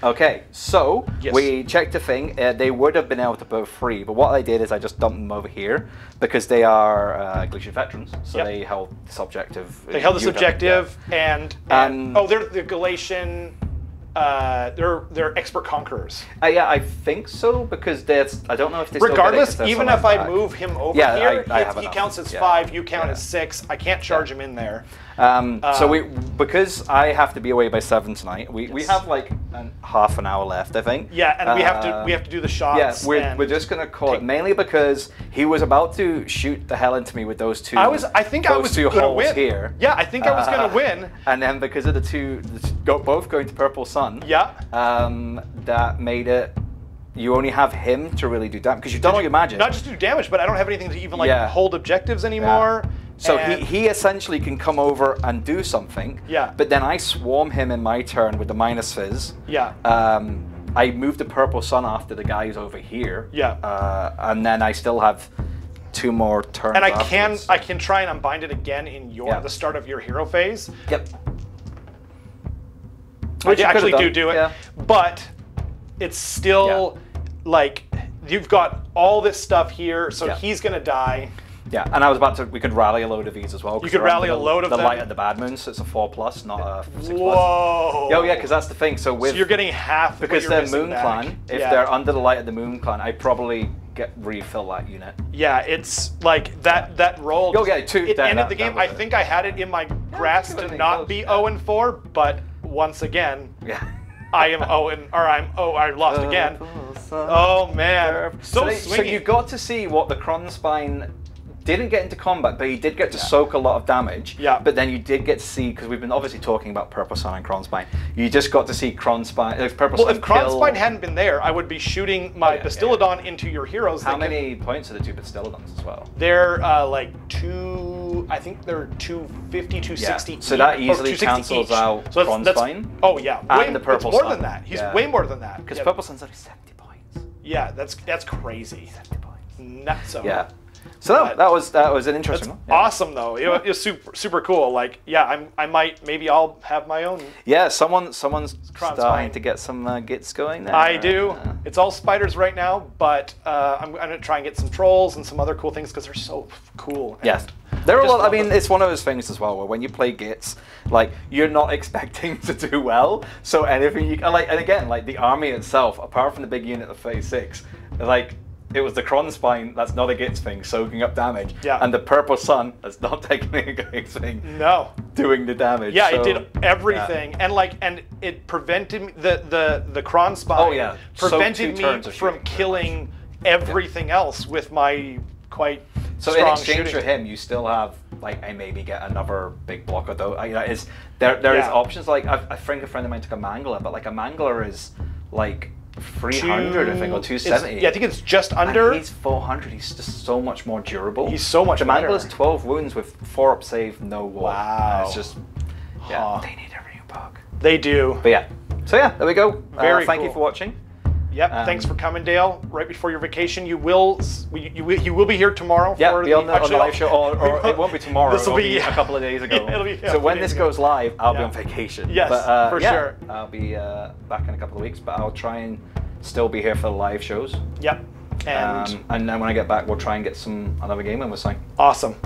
Okay, so we checked the thing. They would have been able to put 3, but what I did is I just dumped them over here because they are Galatian veterans, so they held this objective. They held this objective, and oh, they're the Galatian. They're expert conquerors. Yeah, I think so because there's. I don't know if they. Regardless, still get it, even if I move him over here, he counts as 5. You count as 6. I can't charge him in there. So because I have to be away by 7 tonight, we have like half an hour left, I think. Yeah, and we have to do the shots. Yeah, we're just gonna call it mainly because he was about to shoot the hell into me with those two. I think I was gonna win here. Yeah, I think I was gonna win. And then because of the two both going to Purple Sun. Yeah. That made it. You only have him to really do damage because you've done all your magic. Not just do damage, but I don't have anything to even hold objectives anymore. Yeah. So he essentially can come over and do something. Yeah. But then I swarm him in my turn with the minus fizz. Yeah. I move the Purple Sun after the guys over here. Yeah. And then I still have 2 more turns. And I can try and unbind it again in the start of your hero phase. Yep. I actually do it, but it's still like you've got all this stuff here, so he's gonna die. Yeah, and I was about to. We could rally a load of these as well. You could rally a load of them. The light and the bad moon, so it's a 4+, not a 6+. Whoa! Oh yeah, because that's the thing. So you're getting half because they're Moon Clan. If they're under the light of the Moon Clan, I probably refill that unit. Yeah, it's like that roll. You'll get 2. It ended the game. I think I had it in my grasp to not be 0-4, but once again, I am I lost again. Oh man, so swingy. So you got to see what the Kronspine didn't get into combat, but he did get to soak a lot of damage. Yeah. But then you did get to see, because we've been obviously talking about Purple Sun and Kronspine, you just got to see Kronspine. Purple Sun. If Kronspine hadn't been there, I would be shooting my Bastillodon into your heroes. How many points are the 2 Bastillodons as well? They're like 2. I think they're 250, 260. Yeah. So that easily cancels out Kronspine. Oh yeah. And the Purple Sun. Sun. More than that. He's way more than that. Because Purple Sun's only 70 points. Yeah, that's crazy. 70 points. Nuts. Yeah. So that was an interesting one. Yeah. Awesome though. It was super cool. Like maybe I'll have my own. Yeah, someone's starting to get some Gitz going there. I do. It's all spiders right now, but I'm gonna try and get some trolls and some other cool things because they're so cool. Yes. There are a lot. I mean, it's one of those things as well where when you play Gitz, like you're not expecting to do well. So anything you and again, like the army itself, apart from the big unit of 36, like. It was the Kronspine, that's not a Gitz thing, soaking up damage. Yeah. And the Purple Sun, that's not taking a Gitz thing. No. Doing the damage. Yeah, it did everything. Yeah. And it prevented me, the Kronspine prevented me from killing everything else with my quite strong in exchange shooting. for him, you still have, like, I maybe get another big blocker though. There is options, like, I think a friend of mine took a Mangler, but like a Mangler is like, 300, I think, or 270. Yeah, I think it's just under. And he's 400. He's just so much more durable. He's so much better. The Mangler's 12 wounds with 4-up save, no wall. Wow. It's just, they need every new bug. They do. But yeah. So yeah, there we go. Thank cool. you for watching. Yep. Thanks for coming, Dale. Right before your vacation, you will be here tomorrow. Yeah, for on the live show, or it won't be tomorrow. It'll be a couple of days ago. So when this goes live, I'll be on vacation. Yes, for sure. I'll be back in a couple of weeks, but I'll try and still be here for the live shows. Yep. And then when I get back, we'll try and get another game in with Sign. Awesome.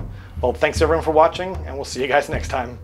Well, thanks everyone for watching, and we'll see you guys next time.